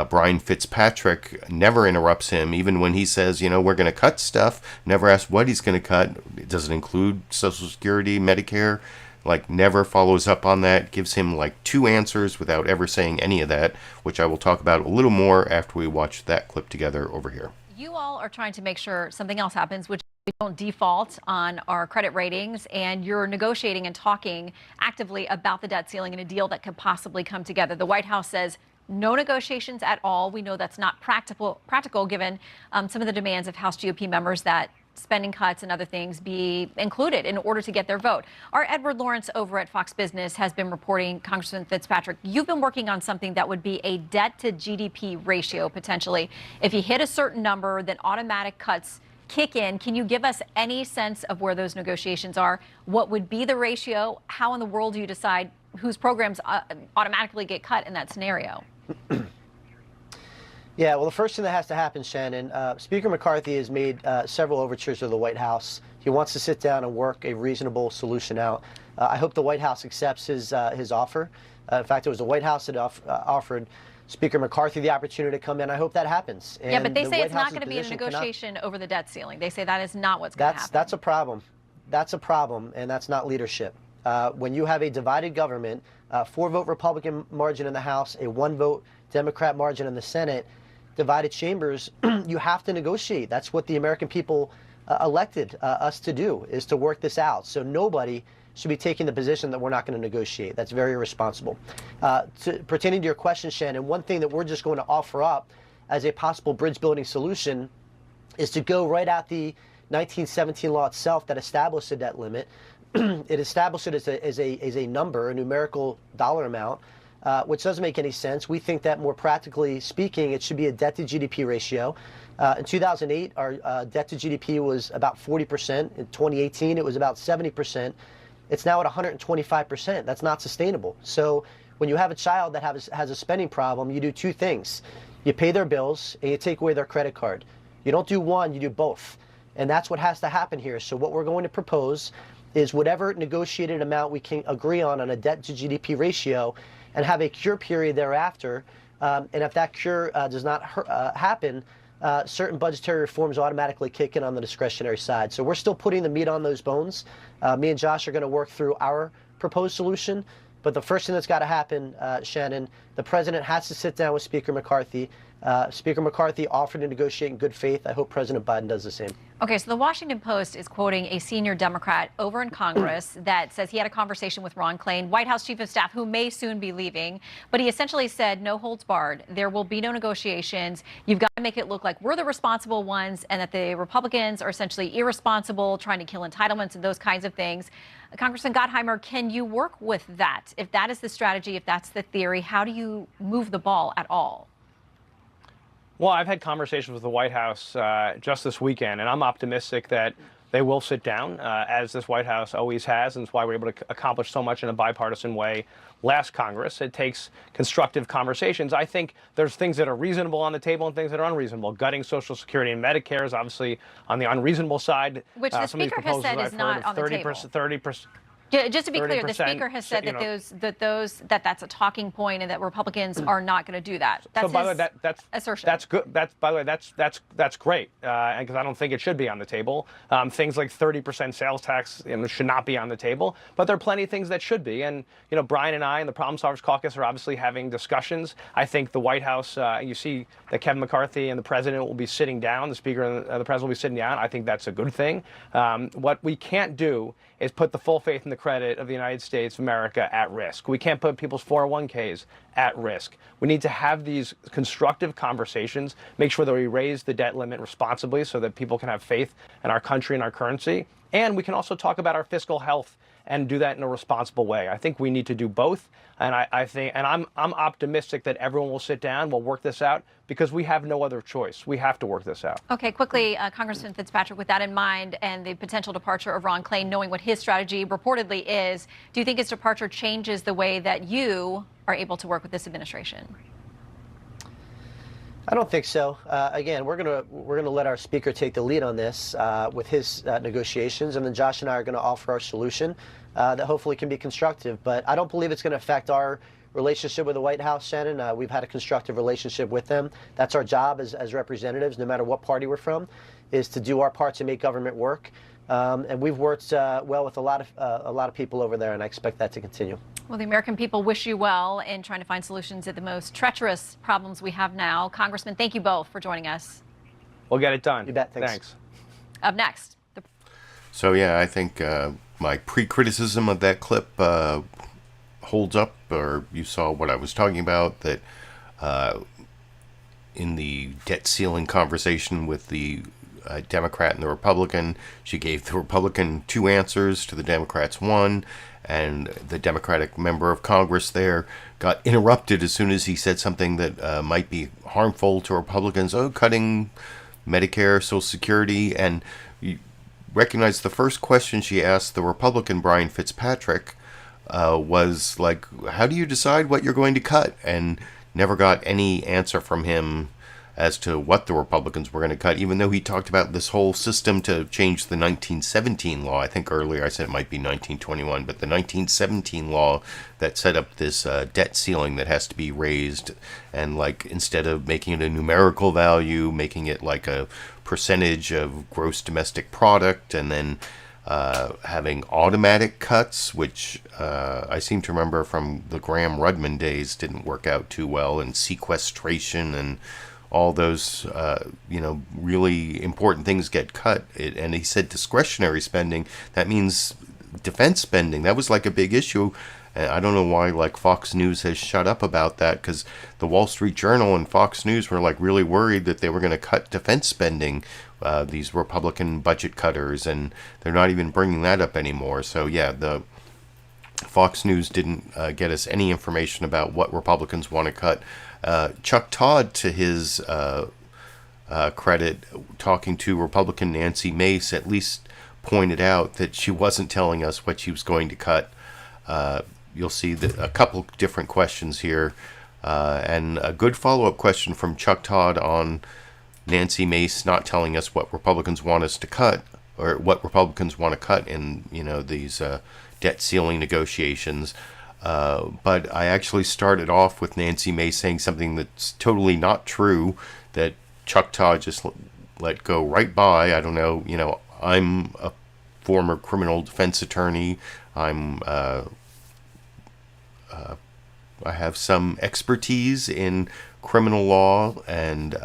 Brian Fitzpatrick, never interrupts him, even when he says, we're going to cut stuff, never asks what he's going to cut. It doesn't include Social Security, Medicare, like never follows up on that, gives him like 2 answers without ever saying any of that, which I will talk about a little more after we watch that clip together over here. You all are trying to make sure something else happens, which we don't default on our credit ratings, and you're negotiating and talking actively about the debt ceiling and a deal that could possibly come together. The White House says no negotiations at all. We know that's not practical given some of the demands of House GOP members that spending cuts and other things be included in order to get their vote. Our Edward Lawrence over at Fox Business has been reporting, Congressman Fitzpatrick, you've been working on something that would be a debt to GDP ratio potentially. If you hit a certain number, then automatic cuts kick in. Can you give us any sense of where those negotiations are? What would be the ratio? How in the world do you decide whose programs automatically get cut in that scenario? Yeah, well, the first thing that has to happen, Shannon, Speaker McCarthy has made several overtures to the White House. He wants to sit down and work a reasonable solution out. I hope the White House accepts his offer. In fact, it was the White House that offered Speaker McCarthy the opportunity to come in. I hope that happens. Yeah, but they say it's not going to be a negotiation over the debt ceiling. They say that is not what's going to happen. That's a problem. That's a problem, and that's not leadership. When you have a divided government, 4-vote Republican margin in the House, a 1-vote Democrat margin in the Senate, divided chambers, you have to negotiate. That's what the American people elected us to do, is to work this out. So nobody should be taking the position that we're not going to negotiate. That's very irresponsible. Pertaining to your question, Shannon, one thing that we're just going to offer up as a possible bridge building solution is to go right at the 1917 law itself that established the debt limit. It established it as a number, a numerical dollar amount, which doesn't make any sense. We think that more practically speaking, it should be a debt to GDP ratio. In 2008, our debt to GDP was about 40%. In 2018, it was about 70%. It's now at 125%. That's not sustainable. So when you have a child that has a spending problem, you do two things. You pay their bills and you take away their credit card. You don't do one, you do both. And that's what has to happen here. So what we're going to propose is whatever negotiated amount we can agree on a debt to GDP ratio, and have a cure period thereafter. And if that cure does not happen, certain budgetary reforms automatically kick in on the discretionary side. So we're still putting the meat on those bones. Me and Josh are going to work through our proposed solution. But the first thing that's got to happen, Shannon, the president has to sit down with Speaker McCarthy. Speaker McCarthy offered to negotiate in good faith. I hope President Biden does the same. Okay, so the Washington Post is quoting a senior Democrat over in Congress that says he had a conversation with Ron Klain, White House Chief of Staff, who may soon be leaving. But he essentially said, no holds barred. There will be no negotiations. You've got to make it look like we're the responsible ones and that the Republicans are essentially irresponsible, trying to kill entitlements and those kinds of things. Congressman Gottheimer, can you work with that? If that is the strategy, if that's the theory, how do you move the ball at all? Well, I've had conversations with the White House just this weekend, and I'm optimistic that they will sit down, as this White House always has, and it's why we're able to accomplish so much in a bipartisan way last Congress. It takes constructive conversations. I think there's things that are reasonable on the table and things that are unreasonable. Gutting Social Security and Medicare is obviously on the unreasonable side. Which the Speaker has said is not on the table. 30%. Yeah, just to be clear, the Speaker has said that that's a talking point and that Republicans are not going to do that. That's by the way, that's assertion. That's good. By the way, that's great, because I don't think it should be on the table. Things like 30% sales tax should not be on the table, but there are plenty of things that should be. And Brian and I and the Problem Solvers Caucus are obviously having discussions. I think the White House, you see that Kevin McCarthy and the President will be sitting down. The Speaker and the President will be sitting down. I think that's a good thing. What we can't do is put the full faith and the credit of the United States of America at risk. We can't put people's 401ks at risk. We need to have these constructive conversations, make sure that we raise the debt limit responsibly so that people can have faith in our country and our currency. And we can also talk about our fiscal health and do that in a responsible way. I think we need to do both. And I'm optimistic that everyone will sit down, we'll work this out, because we have no other choice. We have to work this out. Okay, quickly, Congressman Fitzpatrick, with that in mind and the potential departure of Ron Klain, knowing what his strategy reportedly is, do you think his departure changes the way that you are able to work with this administration? I don't think so. Again, we're gonna let our speaker take the lead on this with his negotiations, and then Josh and I are going to offer our solution that hopefully can be constructive. But I don't believe it's going to affect our relationship with the White House, Shannon. We've had a constructive relationship with them. That's our job as representatives, no matter what party we're from, is to do our part to make government work. And we've worked well with a lot of people over there, and I expect that to continue. Well, the American people wish you well in trying to find solutions at the most treacherous problems we have now. Congressman, thank you both for joining us. We'll get it done. You bet. Thanks. Up next. So, yeah, I think my pre-criticism of that clip holds up, or you saw what I was talking about, that in the debt ceiling conversation with the Democrat and the Republican, she gave the Republican two answers, to the Democrats one, and the Democratic member of Congress there got interrupted as soon as he said something that might be harmful to Republicans. Oh, cutting Medicare, Social Security. And you recognize the first question she asked the Republican Brian Fitzpatrick was like, how do you decide what you're going to cut? And never got any answer from him as to what the Republicans were going to cut, even though he talked about this whole system to change the 1917 law. I think earlier I said it might be 1921, but the 1917 law that set up this debt ceiling that has to be raised, and like instead of making it a numerical value, making it like a percentage of gross domestic product, and then having automatic cuts, which I seem to remember from the Graham-Rudman days didn't work out too well, and sequestration and all those, really important things get cut. And he said discretionary spending, that means defense spending. That was like a big issue. And I don't know why Fox News has shut up about that, because the Wall Street Journal and Fox News were really worried that they were going to cut defense spending, these Republican budget cutters, and they're not even bringing that up anymore. So yeah, the Fox News didn't get us any information about what Republicans want to cut. Chuck Todd, to his credit, talking to Republican Nancy Mace, at least pointed out that she wasn't telling us what she was going to cut. You'll see a couple different questions here, and a good follow-up question from Chuck Todd on Nancy Mace not telling us what Republicans want us to cut, or what Republicans want to cut in these debt ceiling negotiations. But I actually started off with Nancy Mace saying something that's totally not true, that Chuck Todd just let go right by. I don't know, I'm a former criminal defense attorney. I have some expertise in criminal law, and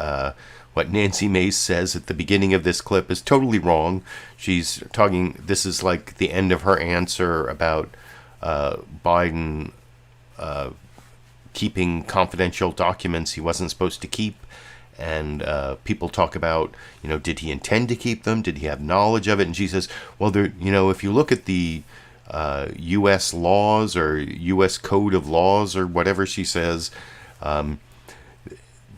what Nancy Mace says at the beginning of this clip is totally wrong. She's talking, this is like the end of her answer about Biden keeping confidential documents he wasn't supposed to keep. And people talk about, did he intend to keep them? Did he have knowledge of it? And she says, well, if you look at the U.S. laws or U.S. Code of Laws or whatever she says,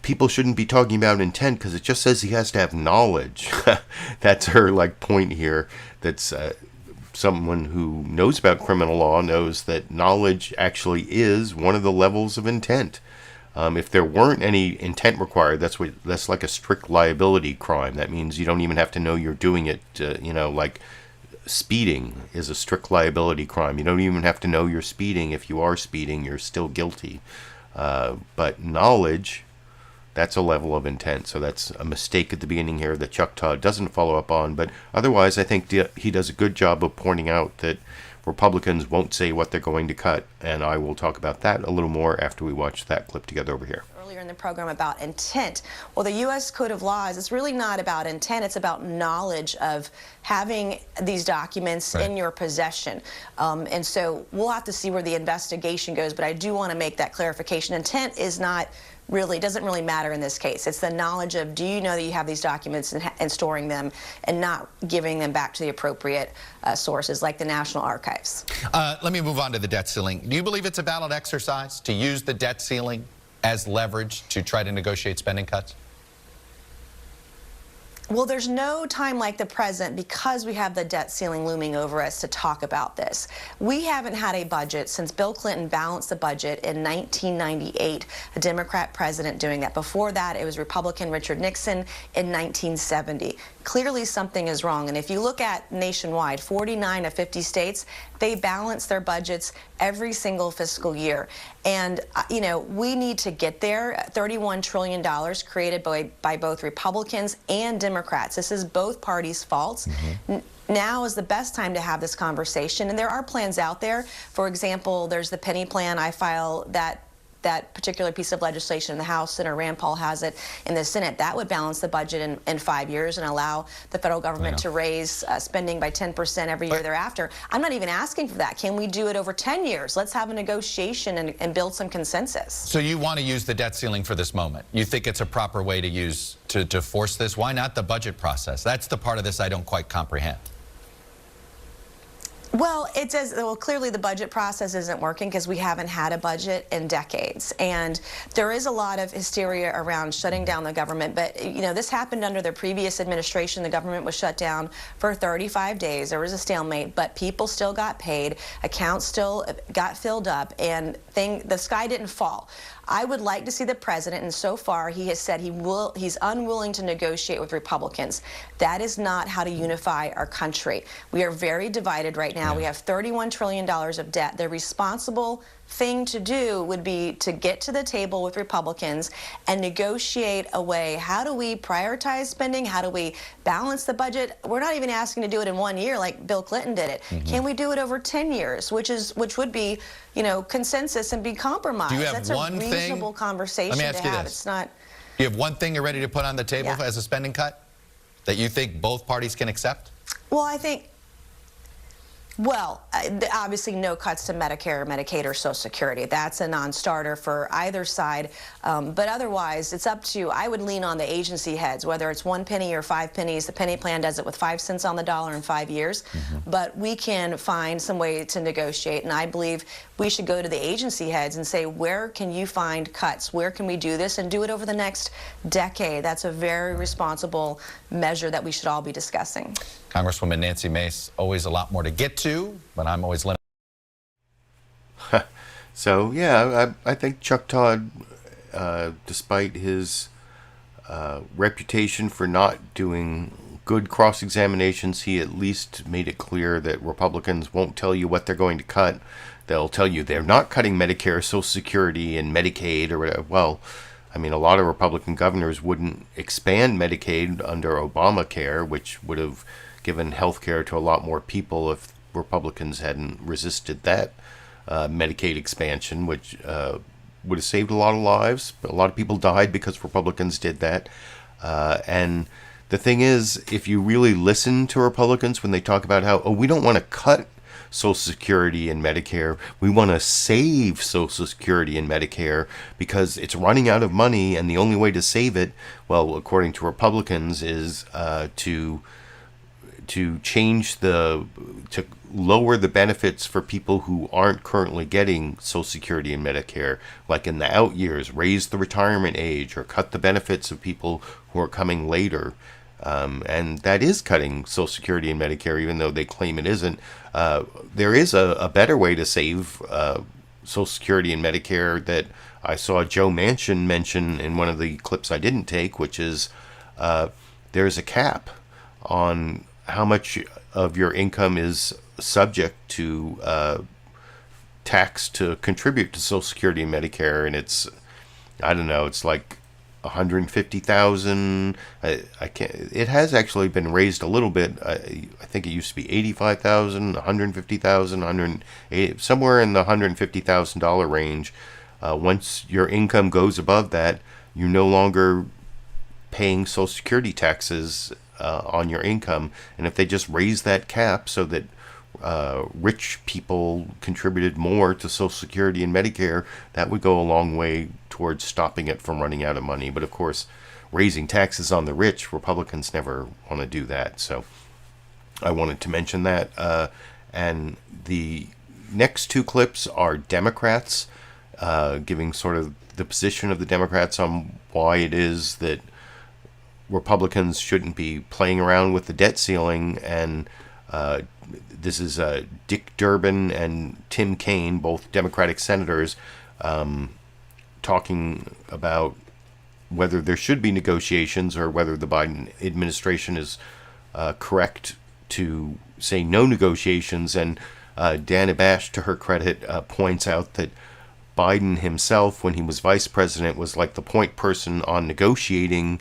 people shouldn't be talking about intent because it just says he has to have knowledge. That's her point here. That's someone who knows about criminal law knows that knowledge actually is one of the levels of intent. If there weren't any intent required, that's like a strict liability crime. That means you don't even have to know you're doing it. Like speeding is a strict liability crime. You don't even have to know you're speeding. If you are speeding, you're still guilty. But knowledge, that's a level of intent. So that's a mistake at the beginning here that Chuck Todd doesn't follow up on. But otherwise, I think he does a good job of pointing out that Republicans won't say what they're going to cut, and I will talk about that a little more after we watch that clip together over here. Earlier in the program about intent. Well, the U.S. Code of Laws, it's really not about intent. It's about knowledge of having these documents in your possession. And so we'll have to see where the investigation goes, but I do want to make that clarification. Intent is not really, doesn't really matter in this case. It's the knowledge of, do you know that you have these documents and storing them and not giving them back to the appropriate sources like the National Archives. Let me move on to the debt ceiling. Do you believe it's a valid exercise to use the debt ceiling as leverage to try to negotiate spending cuts? Well, there's no time like the present because we have the debt ceiling looming over us to talk about this. We haven't had a budget since Bill Clinton balanced the budget in 1998, a Democrat president doing that. Before that, it was Republican Richard Nixon in 1970. Clearly something is wrong. And if you look at nationwide, 49 of 50 states, they balance their budgets every single fiscal year. And, we need to get there. $31 trillion created by both Republicans and Democrats. This is both parties' faults. Now is the best time to have this conversation. And there are plans out there. For example, there's the penny plan. I file that particular piece of legislation in the House. Senator Rand Paul has it in the Senate. That would balance the budget in 5 years and allow the federal government to raise spending by 10% every year thereafter. I'm not even asking for that. Can we do it over 10 years? Let's have a negotiation and build some consensus. So you want to use the debt ceiling for this moment? You think it's a proper way to use to force this? Why not the budget process? That's the part of this I don't quite comprehend. Well, clearly the budget process isn't working because we haven't had a budget in decades. And there is a lot of hysteria around shutting down the government. But, this happened under the previous administration. The government was shut down for 35 days. There was a stalemate, but people still got paid. Accounts still got filled up, and the sky didn't fall. I would like to see the president, and so far he has said he's unwilling to negotiate with Republicans. That is not how to unify our country. We are very divided right now. We have $31 trillion of debt. They're responsible thing to do would be to get to the table with Republicans and negotiate a way. How do we prioritize spending? How do we balance the budget? We're not even asking to do it in 1 year like Bill Clinton did it. Can we do it over 10 years, which would be, you know, consensus and be compromised? Do you have That's one a reasonable conversation Let me ask to you have. this. It's not. Do you have one thing you're ready to put on the table as a spending cut that you think both parties can accept? Well, I think, well, obviously no cuts to Medicare, Medicaid, or Social Security. That's a non-starter for either side. But otherwise, it's up to, I would lean on the agency heads, whether it's 1 penny or 5 pennies. The penny plan does it with 5 cents on the dollar in 5 years. But we can find some way to negotiate, and I believe we should go to the agency heads and say, where can you find cuts? Where can we do this? And do it over the next decade. That's a very responsible measure that we should all be discussing. Congresswoman Nancy Mace, always a lot more to get to, but I'm always limited. So, yeah, I think Chuck Todd, despite his reputation for not doing good cross-examinations, he at least made it clear that Republicans won't tell you what they're going to cut. They'll tell you they're not cutting Medicare, Social Security, and Medicaid, or whatever. Well, I mean, a lot of Republican governors wouldn't expand Medicaid under Obamacare, which would have given health care to a lot more people if Republicans hadn't resisted that Medicaid expansion, which would have saved a lot of lives. But a lot of people died because Republicans did that. And the thing is, if you really listen to Republicans when they talk about how, oh, we don't want to cut Social Security and Medicare, we want to save Social Security and Medicare because it's running out of money, and the only way to save it, well, according to Republicans, is to lower the benefits for people who aren't currently getting Social Security and Medicare, like in the out years, raise the retirement age or cut the benefits of people who are coming later. And that is cutting Social Security and Medicare, even though they claim it isn't. There is a better way to save Social Security and Medicare that I saw Joe Manchin mention in one of the clips I didn't take, which is there's a cap on how much of your income is subject to tax to contribute to Social Security and Medicare, and it's, I don't know, it's like $150,000. I can't. It has actually been raised a little bit. I think it used to be $85,000, $150,000, somewhere in the $150,000 range. Once your income goes above that, you're no longer paying Social Security taxes on your income. And if they just raise that cap so that rich people contributed more to Social Security and Medicare, that would go a long way towards stopping it from running out of money. But of course, raising taxes on the rich, Republicans never want to do that. So I wanted to mention that. And the next two clips are Democrats giving sort of the position of the Democrats on why it is that Republicans shouldn't be playing around with the debt ceiling. And this is Dick Durbin and Tim Kaine, both Democratic senators, talking about whether there should be negotiations or whether the Biden administration is correct to say no negotiations. And Dana Bash, to her credit, points out that Biden himself, when he was vice president, was like the point person on negotiating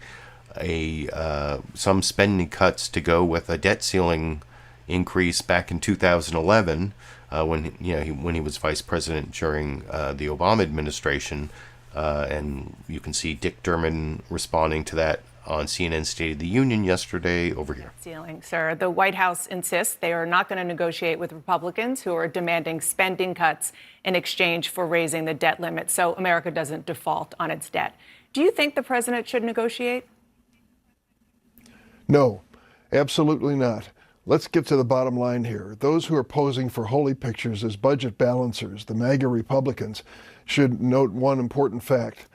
some spending cuts to go with a debt ceiling increase back in 2011, when he was vice president during the Obama administration. And you can see Dick Durbin responding to that on CNN State of the Union yesterday over here. Ceiling, sir. The White House insists they are not going to negotiate with Republicans who are demanding spending cuts in exchange for raising the debt limit so America doesn't default on its debt. Do you think the president should negotiate? No, absolutely not. Let's get to the bottom line here. Those who are posing for holy pictures as budget balancers, the MAGA Republicans, should note one important fact.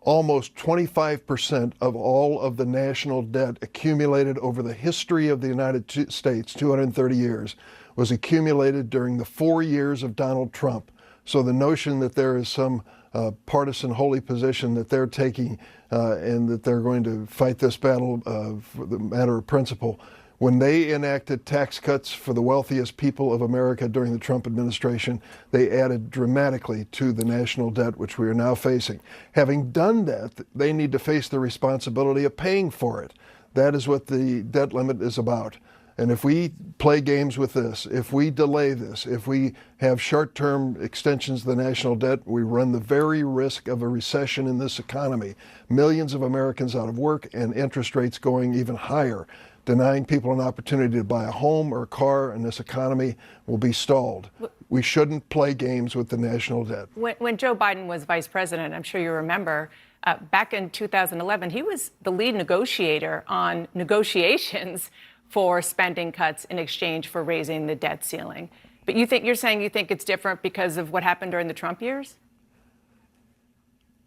Almost 25% of all of the national debt accumulated over the history of the United States, 230 years, was accumulated during the 4 years of Donald Trump. So the notion that there is some partisan holy position that they're taking and that they're going to fight this battle for the matter of principle When they enacted tax cuts for the wealthiest people of America during the Trump administration, they added dramatically to the national debt, which we are now facing. Having done that, they need to face the responsibility of paying for it. That is what the debt limit is about. And if we play games with this, if we delay this, if we have short-term extensions of the national debt, we run the very risk of a recession in this economy. Millions of Americans out of work and interest rates going even higher. Denying people an opportunity to buy a home or a car in this economy will be stalled. We shouldn't play games with the national debt. When Joe Biden was vice president, I'm sure you remember, back in 2011, he was the lead negotiator on negotiations for spending cuts in exchange for raising the debt ceiling. But you're saying you think it's different because of what happened during the Trump years?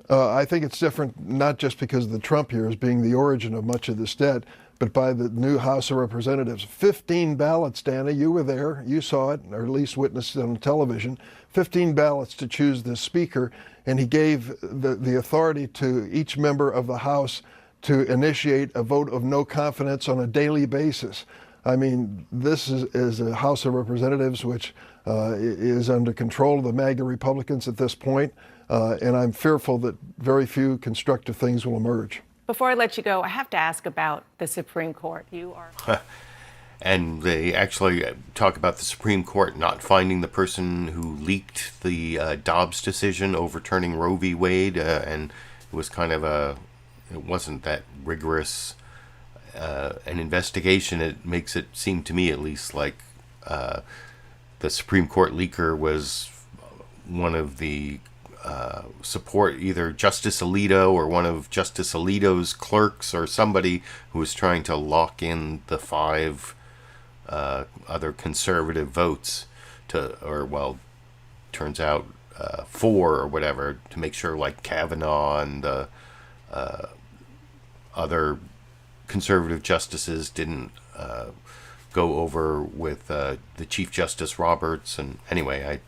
I think it's different not just because of the Trump years being the origin of much of this debt, but by the new House of Representatives. 15 ballots, Dana, you were there, you saw it, or at least witnessed it on television. 15 ballots to choose the speaker, and he gave the authority to each member of the House to initiate a vote of no confidence on a daily basis. I mean, this is a House of Representatives which is under control of the MAGA Republicans at this point, and I'm fearful that very few constructive things will emerge. Before I let you go, I have to ask about the Supreme Court. You are... And they actually talk about the Supreme Court not finding the person who leaked the Dobbs decision overturning Roe v. Wade, and it was kind of it wasn't that rigorous an investigation. It makes it seem to me, at least, like the Supreme Court leaker was one of the support, either Justice Alito or one of Justice Alito's clerks or somebody who was trying to lock in the 5 other conservative votes turns out 4 or whatever, to make sure like Kavanaugh and the other conservative justices didn't go over with the Chief Justice Roberts. And anyway, I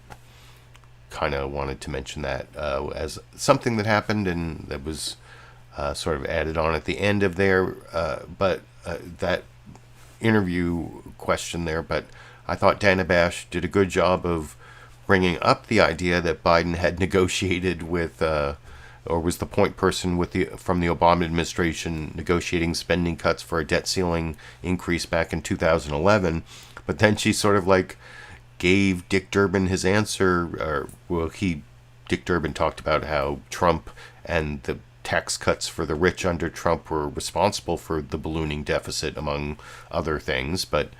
kind of wanted to mention that as something that happened and that was sort of added on at the end of there. But that interview question there. But I thought Dana Bash did a good job of bringing up the idea that Biden had negotiated with, or was the point person from the Obama administration negotiating spending cuts for a debt ceiling increase back in 2011. But then she sort of like gave Dick Durbin his answer. Dick Durbin talked about how Trump and the tax cuts for the rich under Trump were responsible for the ballooning deficit, among other things. But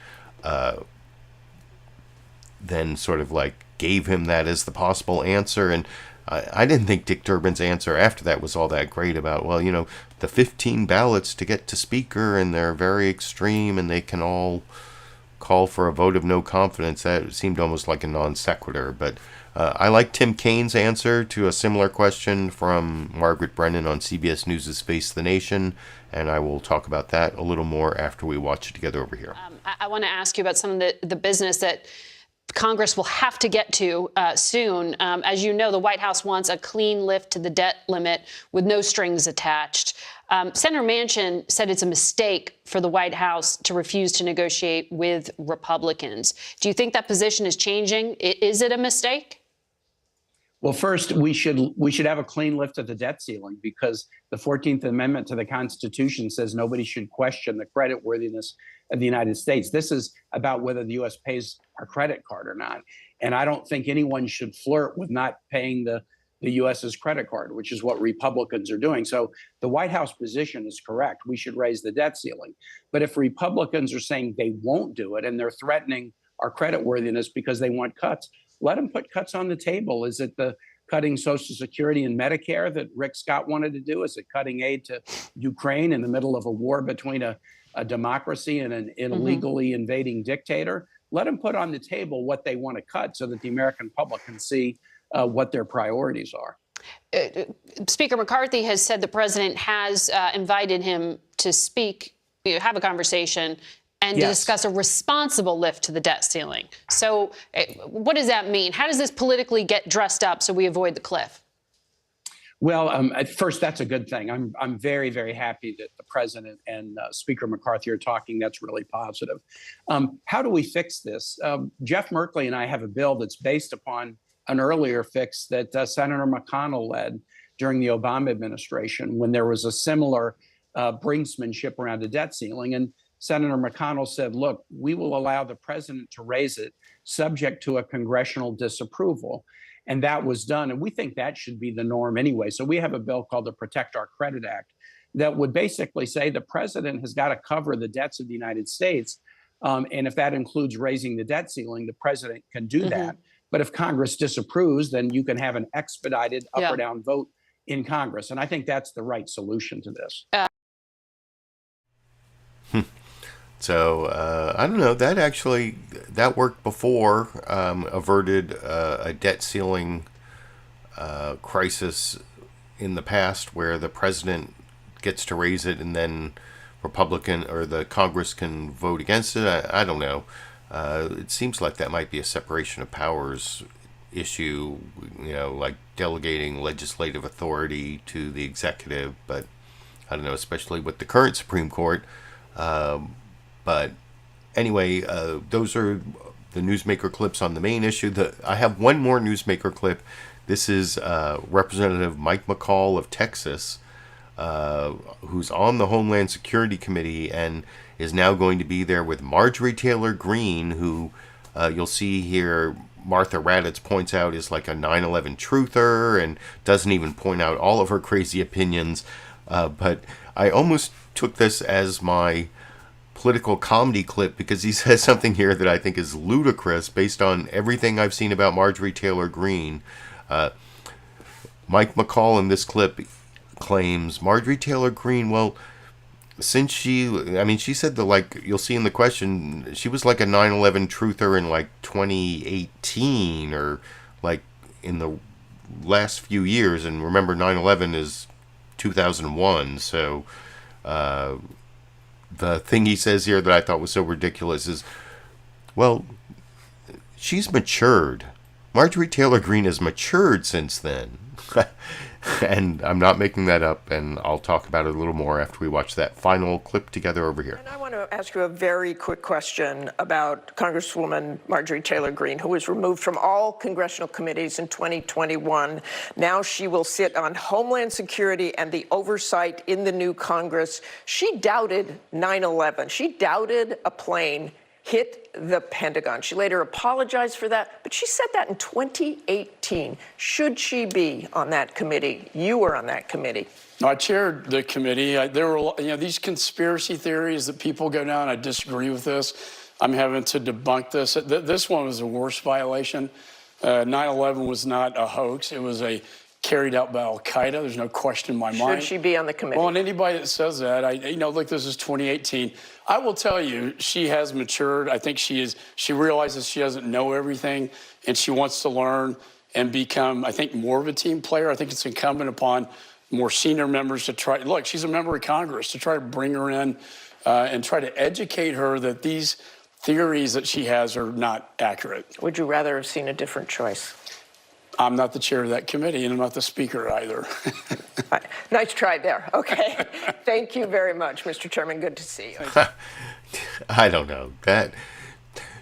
then sort of like gave him that as the possible answer. And I didn't think Dick Durbin's answer after that was all that great about, the 15 ballots to get to speaker, and they're very extreme, and they can all call for a vote of no confidence. That seemed almost like a non sequitur. But I like Tim Kaine's answer to a similar question from Margaret Brennan on CBS News' Face the Nation, and I will talk about that a little more after we watch it together over here. I want to ask you about some of the business that Congress will have to get to soon. As you know, the White House wants a clean lift to the debt limit with no strings attached. Senator Manchin said it's a mistake for the White House to refuse to negotiate with Republicans. Do you think that position is changing? Is it a mistake? Well, first, we should have a clean lift of the debt ceiling, because the 14th Amendment to the Constitution says nobody should question the creditworthiness of the United States. This is about whether the U.S. pays our credit card or not. And I don't think anyone should flirt with not paying the U.S.'s credit card, which is what Republicans are doing. So the White House position is correct. We should raise the debt ceiling. But if Republicans are saying they won't do it and they're threatening our creditworthiness because they want cuts, let them put cuts on the table. Is it the cutting Social Security and Medicare that Rick Scott wanted to do? Is it cutting aid to Ukraine in the middle of a war between a democracy and an illegally invading dictator? Let them put on the table what they want to cut so that the American public can see what their priorities are. Speaker McCarthy has said the president has invited him to speak, have a conversation, and to discuss a responsible lift to the debt ceiling. So what does that mean? How does this politically get dressed up so we avoid the cliff? Well, at first, that's a good thing. I'm very, very happy that the president and Speaker McCarthy are talking. That's really positive. How do we fix this? Jeff Merkley and I have a bill that's based upon an earlier fix that Senator McConnell led during the Obama administration when there was a similar brinksmanship around the debt ceiling. And Senator McConnell said, look, we will allow the president to raise it subject to a congressional disapproval. And that was done. And we think that should be the norm anyway. So we have a bill called the Protect Our Credit Act that would basically say the president has got to cover the debts of the United States. And if that includes raising the debt ceiling, the president can do that. But if Congress disapproves, then you can have an expedited up or down vote in Congress. And I think that's the right solution to this. So, I don't know, that worked before, averted a debt ceiling crisis in the past where the president gets to raise it and then Republican or the Congress can vote against it. I don't know. It seems like that might be a separation of powers issue, like delegating legislative authority to the executive, but I don't know, especially with the current Supreme Court. But anyway, those are the newsmaker clips on the main issue. I have one more newsmaker clip. This is Representative Mike McCall of Texas, who's on the Homeland Security Committee and is now going to be there with Marjorie Taylor Greene, who you'll see here Martha Raddatz points out is like a 9/11 truther and doesn't even point out all of her crazy opinions. But I almost took this as my political comedy clip because he says something here that I think is ludicrous based on everything I've seen about Marjorie Taylor Greene. Mike McCall in this clip claims Marjorie Taylor Greene, well, since she said you'll see in the question, she was like a 9/11 truther in like 2018 or like in the last few years. And remember, 9/11 is 2001. So, the thing he says here that I thought was so ridiculous is, well, she's matured. Marjorie Taylor Greene has matured since then. And I'm not making that up, and I'll talk about it a little more after we watch that final clip together over here. And I want to ask you a very quick question about Congresswoman Marjorie Taylor Greene, who was removed from all congressional committees in 2021. Now she will sit on Homeland Security and the oversight in the new Congress. She doubted 9/11. She doubted a plane hit the Pentagon. She later apologized for that, but she said that in 2018. Should she be on that committee? You were on that committee. I chaired the committee. There were, these conspiracy theories that people go down. I disagree with this. I'm having to debunk this. This one was a worse violation. 9/11 was not a hoax. It was carried out by Al-Qaeda. There's no question in my mind. Should she be on the committee? Well, and anybody that says that, look, this is 2018. I will tell you, she has matured. I think she realizes she doesn't know everything, and she wants to learn and become, I think, more of a team player. I think it's incumbent upon more senior members to try. Look, she's a member of Congress, to try to bring her in and try to educate her that these theories that she has are not accurate. Would you rather have seen a different choice? I'm not the chair of that committee, and I'm not the speaker either. Nice try there. Okay. Thank you very much, Mr. Chairman. Good to see you. I don't know.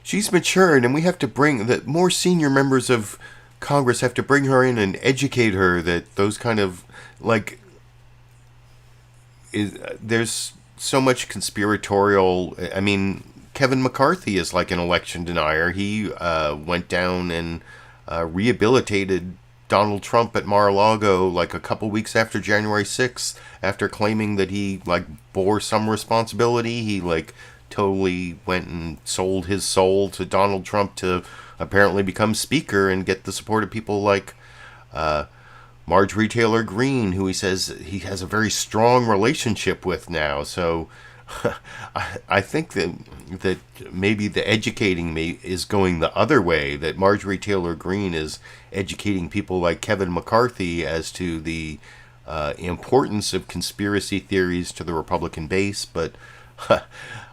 She's matured, and we have to bring that more senior members of Congress have to bring her in and educate her that those kind of there's so much conspiratorial. I mean, Kevin McCarthy is like an election denier. He went down and rehabilitated Donald Trump at Mar-a-Lago like a couple weeks after January 6th, after claiming that he bore some responsibility. He totally went and sold his soul to Donald Trump to apparently become speaker and get the support of people like Marjorie Taylor Greene, who he says he has a very strong relationship with now. So I think that maybe the educating me is going the other way, that Marjorie Taylor Greene is educating people like Kevin McCarthy as to the importance of conspiracy theories to the Republican base. But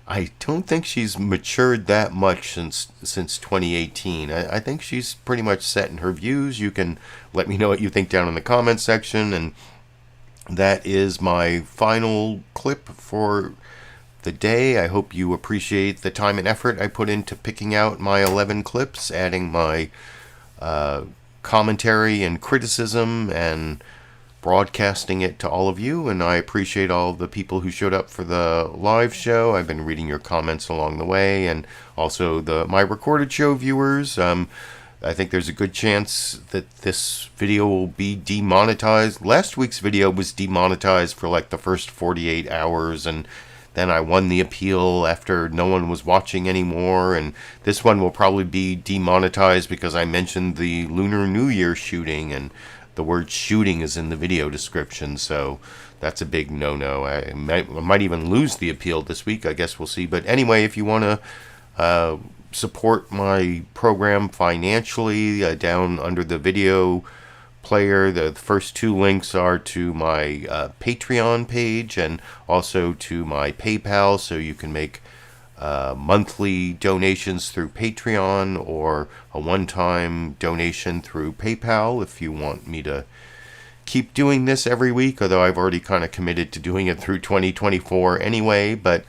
I don't think she's matured that much since 2018. I think she's pretty much set in her views. You can let me know what you think down in the comments section, and that is my final clip for the day. I hope you appreciate the time and effort I put into picking out my 11 clips, adding my commentary and criticism, and broadcasting it to all of you. And I appreciate all the people who showed up for the live show. I've been reading your comments along the way, and also my recorded show viewers. I think there's a good chance that this video will be demonetized. Last week's video was demonetized for like the first 48 hours, and then I won the appeal after no one was watching anymore. And this one will probably be demonetized because I mentioned the Lunar New Year shooting, and the word shooting is in the video description, so that's a big no-no. I might even lose the appeal this week. I guess we'll see. But anyway, if you want to support my program financially, down under the video player, the first two links are to my Patreon page and also to my PayPal, so you can make monthly donations through Patreon or a one-time donation through PayPal if you want me to keep doing this every week, although I've already kind of committed to doing it through 2024 anyway. But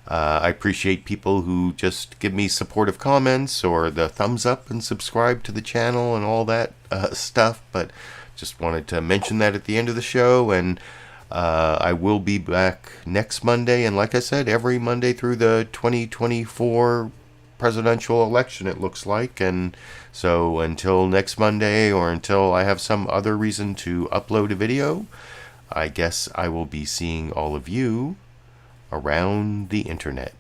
I appreciate people who just give me supportive comments or the thumbs up and subscribe to the channel and all that stuff. But just wanted to mention that at the end of the show. And I will be back next Monday, and like I said, every Monday through the 2024 presidential election, it looks like. And so until next Monday, or until I have some other reason to upload a video, I guess I will be seeing all of you around the internet.